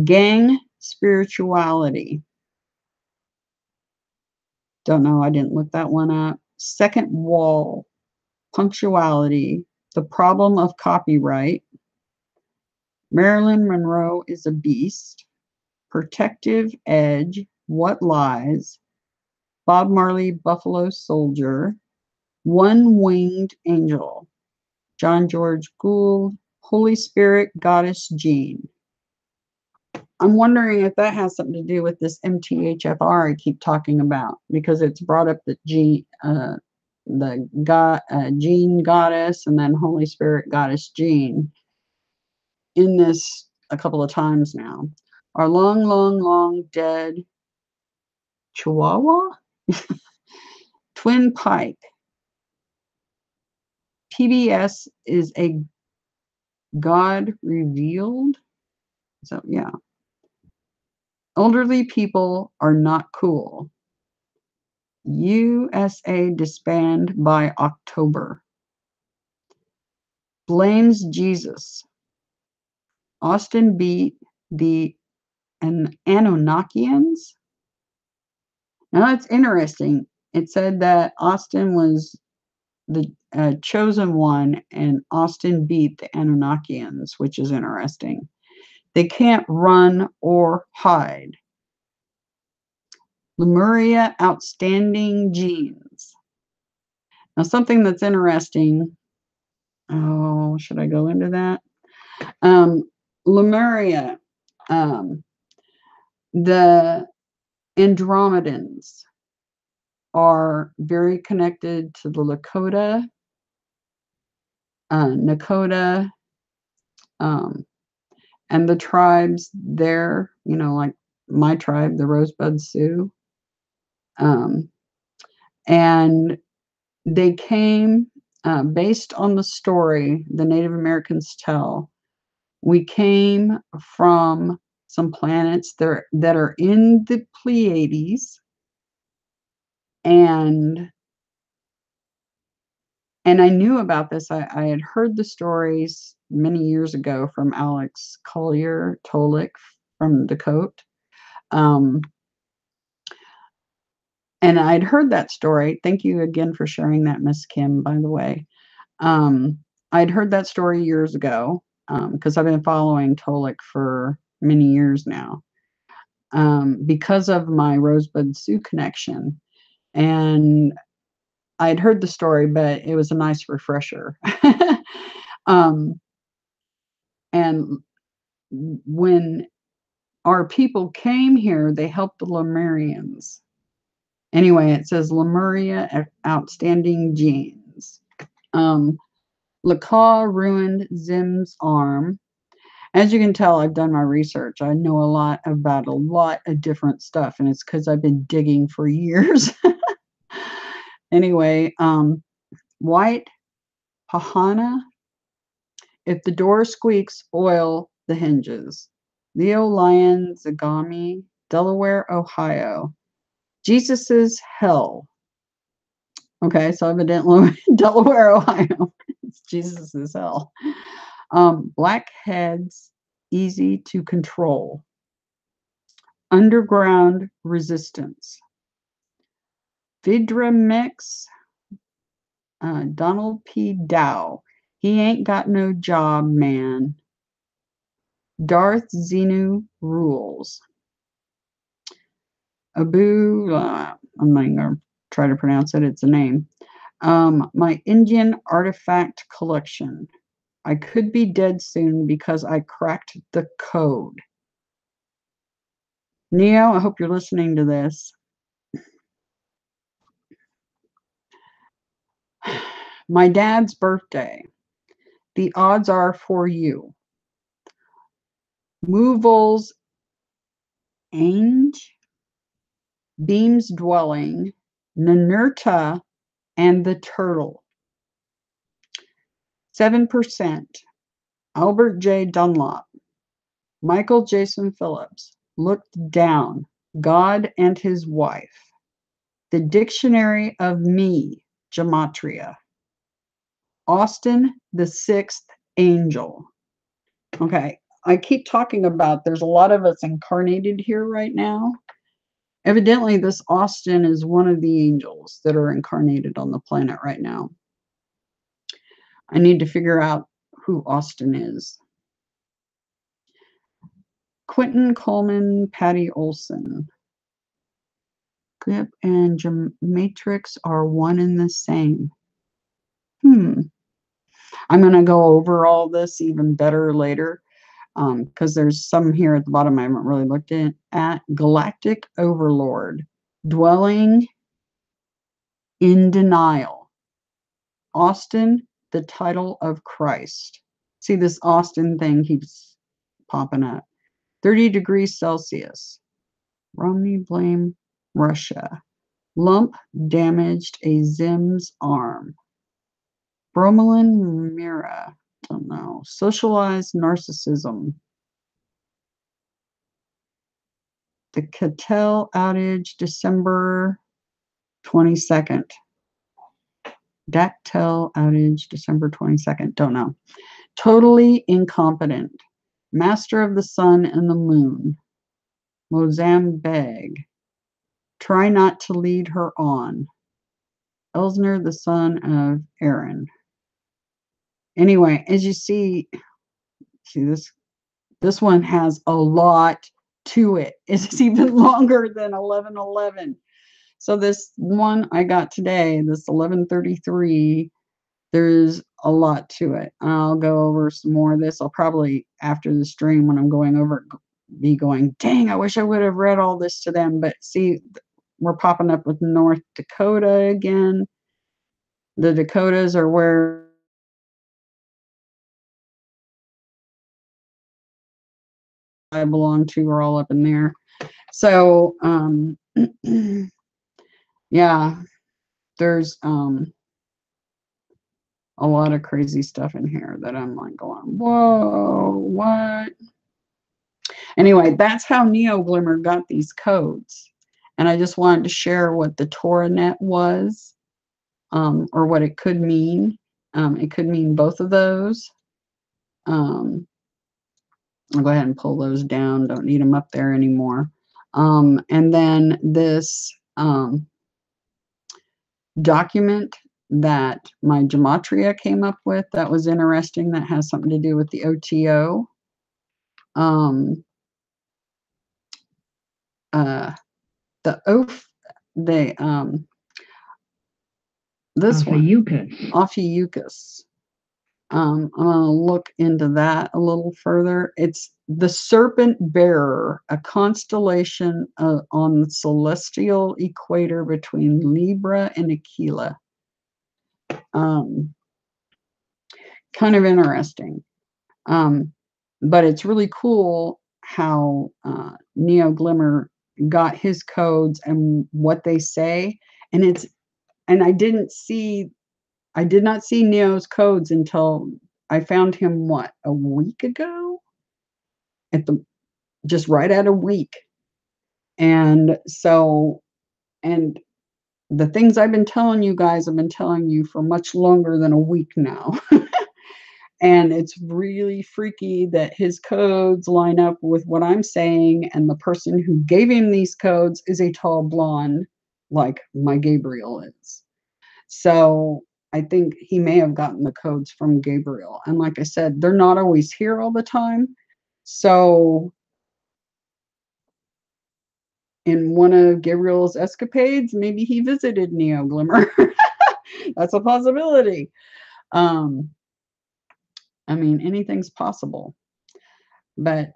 Gang spirituality. Don't know. I didn't look that one up. Second wall. Punctuality. The problem of copyright. Marilyn Monroe is a beast. Protective edge. What lies? Bob Marley, Buffalo Soldier. One-winged angel. John George Gould. Holy Spirit, Goddess Jean. I'm wondering if that has something to do with this MTHFR I keep talking about, because it's brought up that Jean Goddess, and then Holy Spirit, Goddess Jean in this a couple of times now. Our long, long, long dead Chihuahua? Twin Pike. PBS is a God revealed. So, yeah. Elderly people are not cool. USA disband by October. Blames Jesus. Austin beat the Anunnakians. Now that's interesting. It said that Austin was the chosen one, and Austin beat the Anunnakians, which is interesting. They can't run or hide. Lemuria outstanding genes. Now something that's interesting. Oh, should I go into that? Lemuria, the Andromedans are very connected to the Lakota, Nakota, and the tribes there, like my tribe, the Rosebud Sioux. And they came based on the story the Native Americans tell. We came from some planets that are in the Pleiades, and I knew about this. I had heard the stories many years ago from Alex Collier Tolik from Dakota. And I'd heard that story. Thank you again for sharing that, Miss Kim, by the way. I'd heard that story years ago because I've been following Tolik for many years now because of my Rosebud Sioux connection. And I'd heard the story, but it was a nice refresher. And when our people came here, they helped the Lemurians. Anyway, it says Lemuria outstanding genes. Lacaw ruined Zim's arm. As you can tell, I've done my research. I know a lot about a lot of different stuff, and it's because I've been digging for years. Anyway, White Pahana. If the door squeaks, oil the hinges. Leo Lyon Zagami, Delaware, Ohio. Jesus's hell. Okay, so evidently Delaware, Ohio. It's Jesus's hell. Blackheads, easy to control. Underground resistance. Vidramix, Donald P. Dow. He ain't got no job, man. Darth Xenu rules. Abu, I'm not going to try to pronounce it. It's a name. My Indian artifact collection. I could be dead soon because I cracked the code. Neo, I hope you're listening to this. My dad's birthday. The odds are for you. Movals Ainge, Beam's Dwelling, Ninurta, and the Turtle. 7%. Albert J. Dunlop. Michael Jason Phillips. Looked Down. God and His Wife. The Dictionary of Me, Gematria. Austin, the Sixth Angel. Okay, I keep talking about there's a lot of us incarnated here right now. Evidently, this Austin is one of the angels that are incarnated on the planet right now. I need to figure out who Austin is. Quentin Coleman, Patty Olson. Grip and Gematrix are one and the same. I'm going to go over all this even better later because there's some here at the bottom I haven't really looked at. Galactic Overlord. Dwelling in Denial. Austin, the Title of Christ. See, this Austin thing keeps popping up. 30 degrees Celsius. Romney blame Russia. Lump damaged a Zim's arm. Bromelain Mira. Don't know. Socialized narcissism. The Cattell outage, December 22nd. Dactyl outage, December 22nd. Don't know. Totally incompetent. Master of the Sun and the Moon. Mozambique. Try not to lead her on. Elsner, the son of Aaron. Anyway, as you see this one has a lot to it. It's even longer than 1111. So this one I got today, this 1133, there's a lot to it. I'll go over some more of this. I'll probably, after the stream, when I'm going over it, be going, dang, I wish I would have read all this to them. But see, we're popping up with North Dakota again. The Dakotas are where I belong to, are all up in there. So, yeah, there's a lot of crazy stuff in here that I'm like going, whoa, what? Anyway, that's how NeoGlimmer got these codes. And I just wanted to share what the ToraNet was, or what it could mean. It could mean both of those. I'll go ahead and pull those down. Don't need them up there anymore. And then this document that my Gematria came up with that was interesting, that has something to do with the OTO. The oaf, they this one, Ophiuchus. I'm gonna look into that a little further. It's the Serpent Bearer, a constellation on the celestial equator between Libra and Aquila. Kind of interesting. But it's really cool how NeoGlimmer got his codes and what they say. And I did not see Neo's codes until I found him, what, a week ago? Just right at a week. And so, and the things I've been telling you guys, I've been telling you for much longer than a week now. And it's really freaky that his codes line up with what I'm saying, and the person who gave him these codes is a tall blonde, like my Gabriel is. So I think he may have gotten the codes from Gabriel. And like I said, they're not always here all the time. So in one of Gabriel's escapades, maybe he visited NeoGlimmer. That's a possibility. I mean, anything's possible. But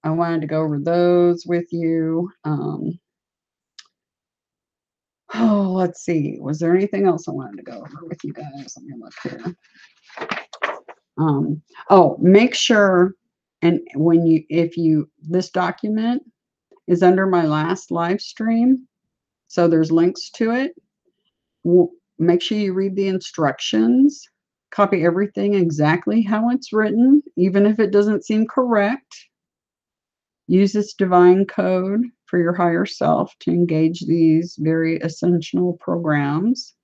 I wanted to go over those with you. Oh, let's see. Was there anything else I wanted to go over with you guys? Let me look here. Oh, make sure, and this document is under my last live stream, so there's links to it. Make sure you read the instructions, copy everything exactly how it's written, even if it doesn't seem correct. Use this divine code for your higher self to engage these very essential programs.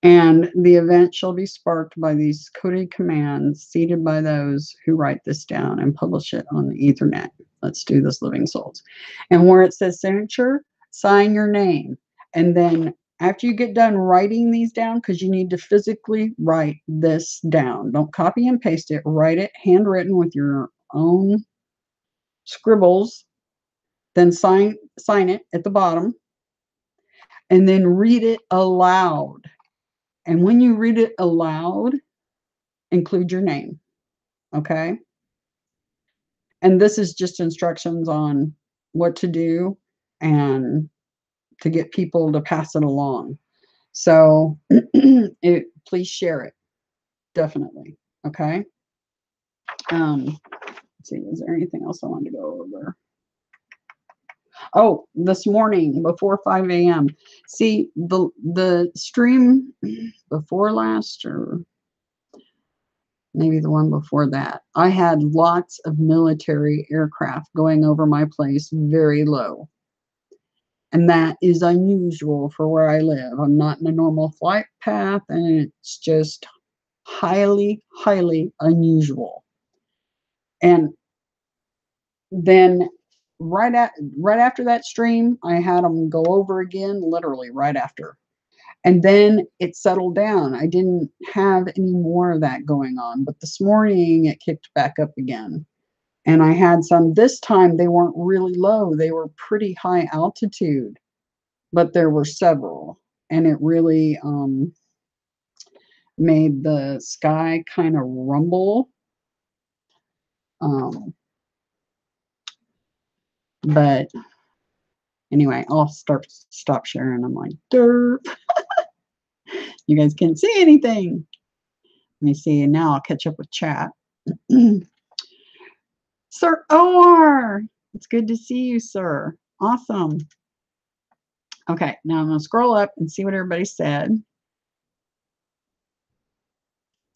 And the event shall be sparked by these coded commands seeded by those who write this down and publish it on the Ethernet. Let's do this, living souls. And where it says signature, sign your name. And then after you get done writing these down, because you need to physically write this down. Don't copy and paste it. Write it handwritten with your own scribbles. Then sign it at the bottom. And then read it aloud. And when you read it aloud, include your name, okay? And this is just instructions on what to do and to get people to pass it along. So please share it, definitely, okay? Let's see, is there anything else I wanted to go over? Oh, this morning before 5 a.m. See, the stream before last, or maybe the one before that, I had lots of military aircraft going over my place very low. And that is unusual for where I live. I'm not in a normal flight path, and it's just highly, highly unusual. And then right after that stream, I had them go over again, literally right after. And then it settled down. I didn't have any more of that going on. But this morning, it kicked back up again. And I had some, this time they weren't really low. They were pretty high altitude, but there were several. And it really made the sky kind of rumble. But anyway, I'll stop sharing. I'm like, derp. You guys can't see anything. Let me see. And now I'll catch up with chat. Sir OR, it's good to see you, sir. Awesome. Okay, now I'm going to scroll up and see what everybody said.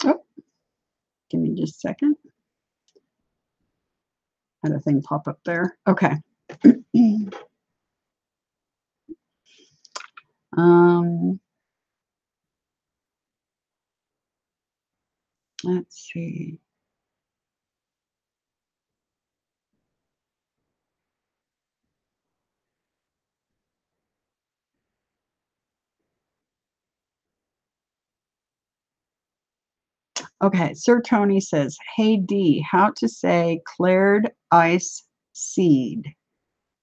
Oh, give me just a second. Had a thing pop up there. Okay. Let's see. Okay, Sir Tony says, hey D, how to say cleared ice seed.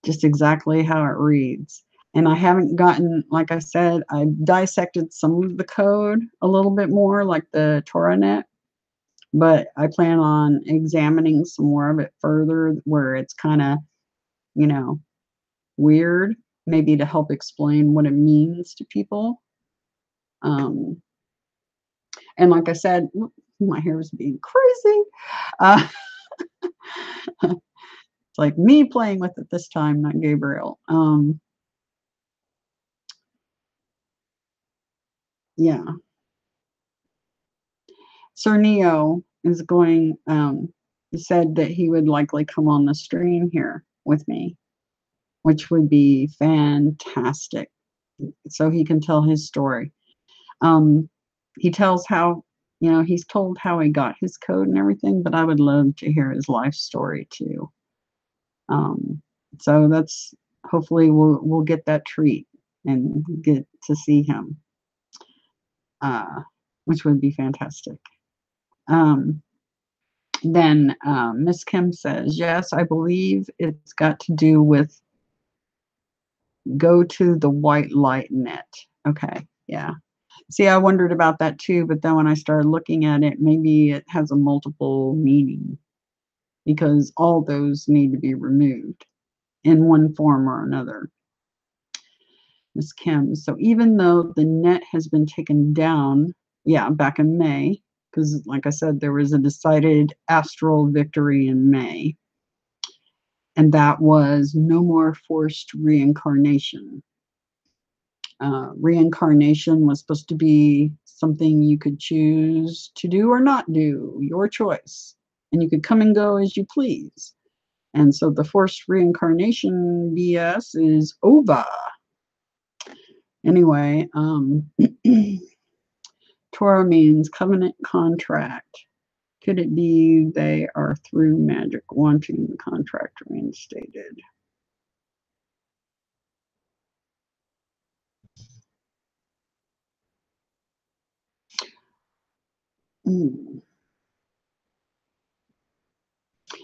Just exactly how it reads. And I haven't gotten, like I said, I dissected some of the code a little bit more, like the TorahNet, but I plan on examining some more of it further where it's kind of, you know, weird, maybe to help explain what it means to people. And like I said, my hair is being crazy. It's like me playing with it this time, not Gabriel. Yeah. Sir Neo is going, he said that he would likely come on the stream here with me, which would be fantastic. So he can tell his story. He tells how, you know, he's told how he got his code and everything, but I would love to hear his life story too. So that's, hopefully we'll get that treat and get to see him, which would be fantastic. Then Miss Kim says, yes, I believe it's got to do with go to the white light net. Okay, yeah. See, I wondered about that too, but then when I started looking at it, maybe it has a multiple meaning because all those need to be removed in one form or another. Miss Kim. So even though the net has been taken down, yeah, back in May, because like I said, there was a decided astral victory in May, and that was no more forced reincarnation. Reincarnation was supposed to be something you could choose to do or not do, your choice, and you could come and go as you please. And so the forced reincarnation BS is over. Anyway, Torah means covenant contract. Could it be they are through magic wanting the contract reinstated? Mm.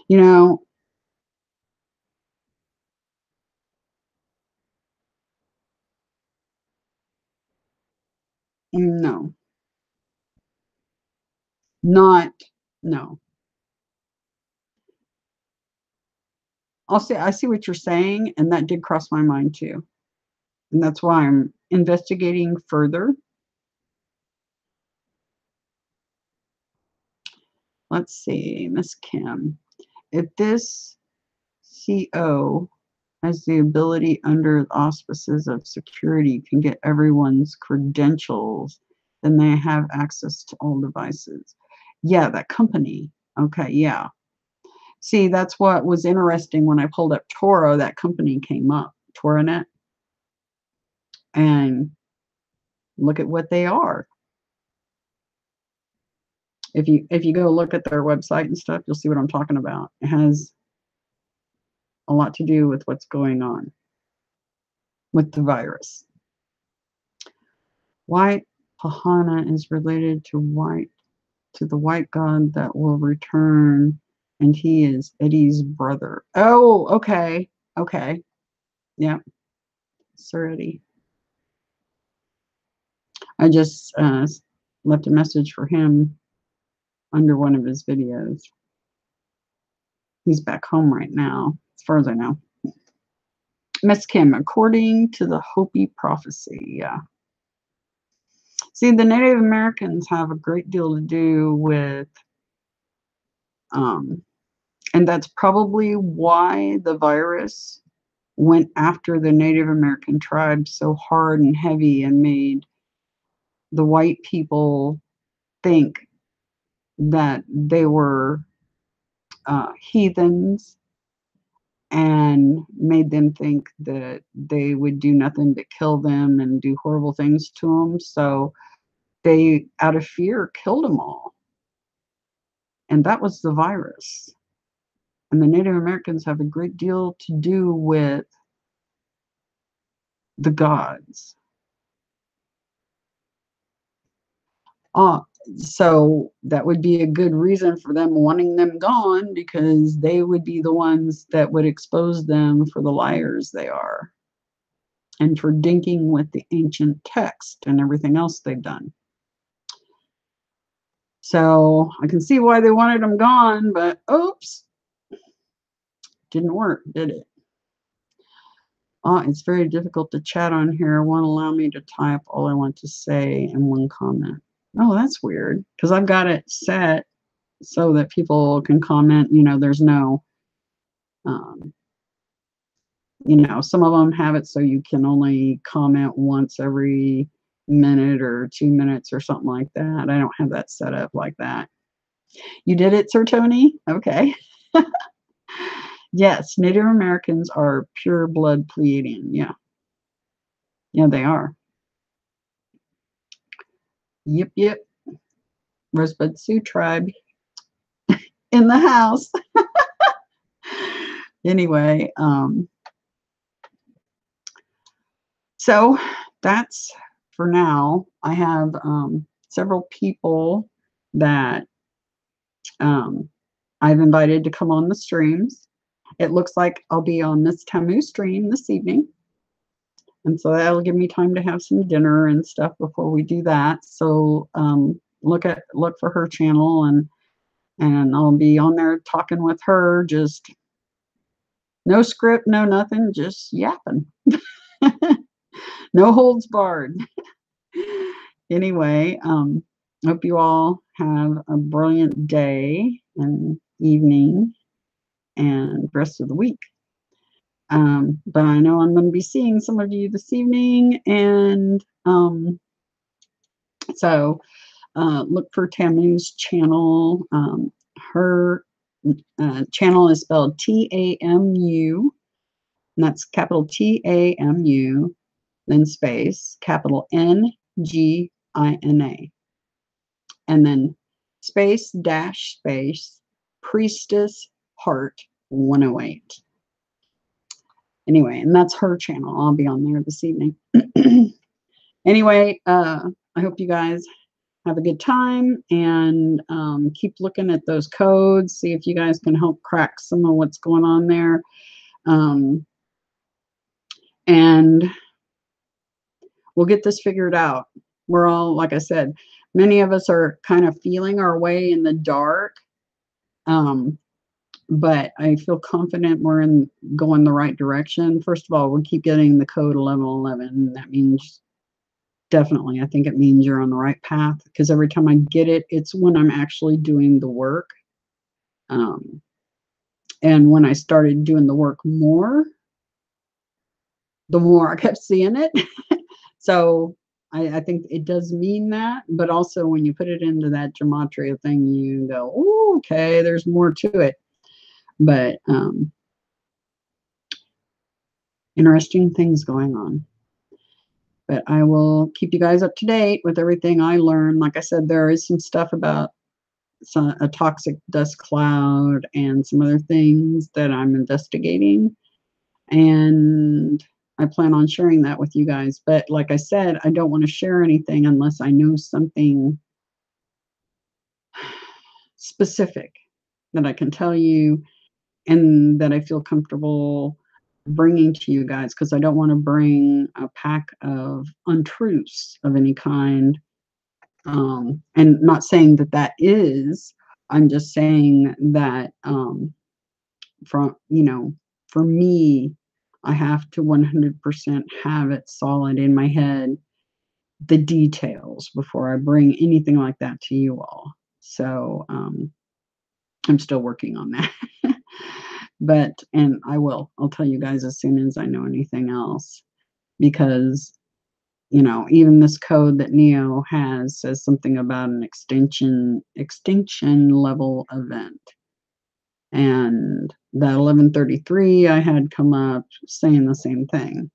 You know, no, not, no. I see what you're saying, and that did cross my mind too. And that's why I'm investigating further. Let's see, Miss Kim. If this CO has the ability under the auspices of security can get everyone's credentials, then they have access to all devices. Yeah, that company. Okay, yeah. See, that's what was interesting when I pulled up Toro, that company came up, ToroNet, and look at what they are. If you go look at their website and stuff, you'll see what I'm talking about. It has a lot to do with what's going on with the virus. White Pahana is related to the white god that will return, and he is Eddie's brother. Oh, okay. Okay. Yeah. Sir Eddie. I just left a message for him under one of his videos. He's back home right now, as far as I know. Miss Kim, according to the Hopi prophecy, yeah. See, the Native Americans have a great deal to do with, and that's probably why the virus went after the Native American tribes so hard and heavy and made the white people think that they were heathens and made them think that they would do nothing but kill them and do horrible things to them. So they, out of fear, killed them all. And that was the virus. And the Native Americans have a great deal to do with the gods. So that would be a good reason for them wanting them gone, because they would be the ones that would expose them for the liars they are and for dinking with the ancient text and everything else they've done. So I can see why they wanted them gone, but oops, didn't work, did it? It's very difficult to chat on here. It won't allow me to type all I want to say in one comment. Oh, that's weird, because I've got it set so that people can comment. You know, there's no, you know, some of them have it so you can only comment once every minute or 2 minutes or something like that. I don't have that set up like that. You did it, Sir Tony? Okay. Yes, Native Americans are pure blood Pleiadian. Yeah. Yeah, they are. Yep, yep. Rosebud Sioux tribe in the house. Anyway, so that's for now. I have several people that I've invited to come on the streams. It looks like I'll be on Miss Tamu stream this evening. And so that'll give me time to have some dinner and stuff before we do that. So look for her channel, and I'll be on there talking with her, just no script, no nothing, just yapping. No holds barred. Anyway, hope you all have a brilliant day and evening and rest of the week. But I know I'm going to be seeing some of you this evening, and so look for Tamu's channel. Her channel is spelled Tamu, and that's capital Tamu, then space, capital Ngina, and then space dash space Priestess Heart 108. Anyway, and that's her channel. I'll be on there this evening. Anyway, I hope you guys have a good time, and keep looking at those codes, see if you guys can help crack some of what's going on there. And we'll get this figured out. We're all, like I said, many of us are kind of feeling our way in the dark. But I feel confident we're going the right direction. First of all, we keep getting the code 1111. That means definitely, I think it means you're on the right path, because every time I get it, it's when I'm actually doing the work. And when I started doing the work more, the more I kept seeing it. So I think it does mean that, but also when you put it into that gematria thing, you go, oh, okay, there's more to it. But interesting things going on. But I will keep you guys up to date with everything I learn. Like I said, there is some stuff about a toxic dust cloud and some other things that I'm investigating, and I plan on sharing that with you guys. But like I said, I don't want to share anything unless I know something specific that I can tell you and that I feel comfortable bringing to you guys, because I don't want to bring a pack of untruths of any kind. And not saying that that is, I'm just saying that for me, I have to 100% have it solid in my head, the details, before I bring anything like that to you all. So I'm still working on that. And I'll tell you guys as soon as I know anything else, because even this code that Neo has says something about an extinction level event. And that 1133 I had come up saying the same thing,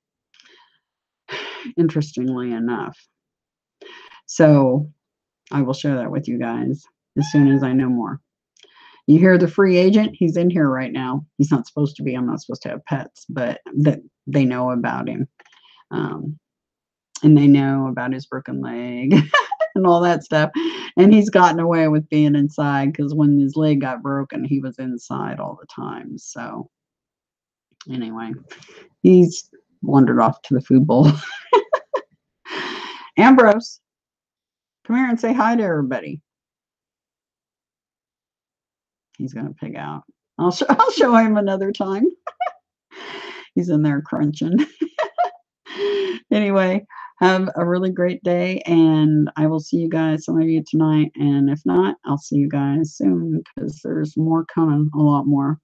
interestingly enough. So I will share that with you guys as soon as I know more. You hear the free agent? He's in here right now. He's not supposed to be. I'm not supposed to have pets, but that they know about him. And they know about his broken leg and all that stuff. And he's gotten away with being inside, because when his leg got broken, he was inside all the time. So anyway, he's wandered off to the food bowl. Ambrose, come here and say hi to everybody. He's going to pig out. I'll show him another time. He's in there crunching. Anyway, have a really great day, and I will see you guys, some of you tonight, and if not, I'll see you guys soon, because there's more coming, a lot more.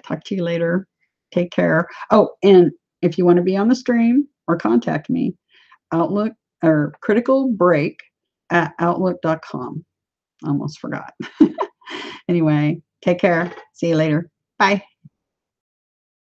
Talk to you later. Take care. Oh, and if you want to be on the stream or contact me, Outlook or criticalbreak@outlook.com. Almost forgot. Anyway, take care. See you later. Bye.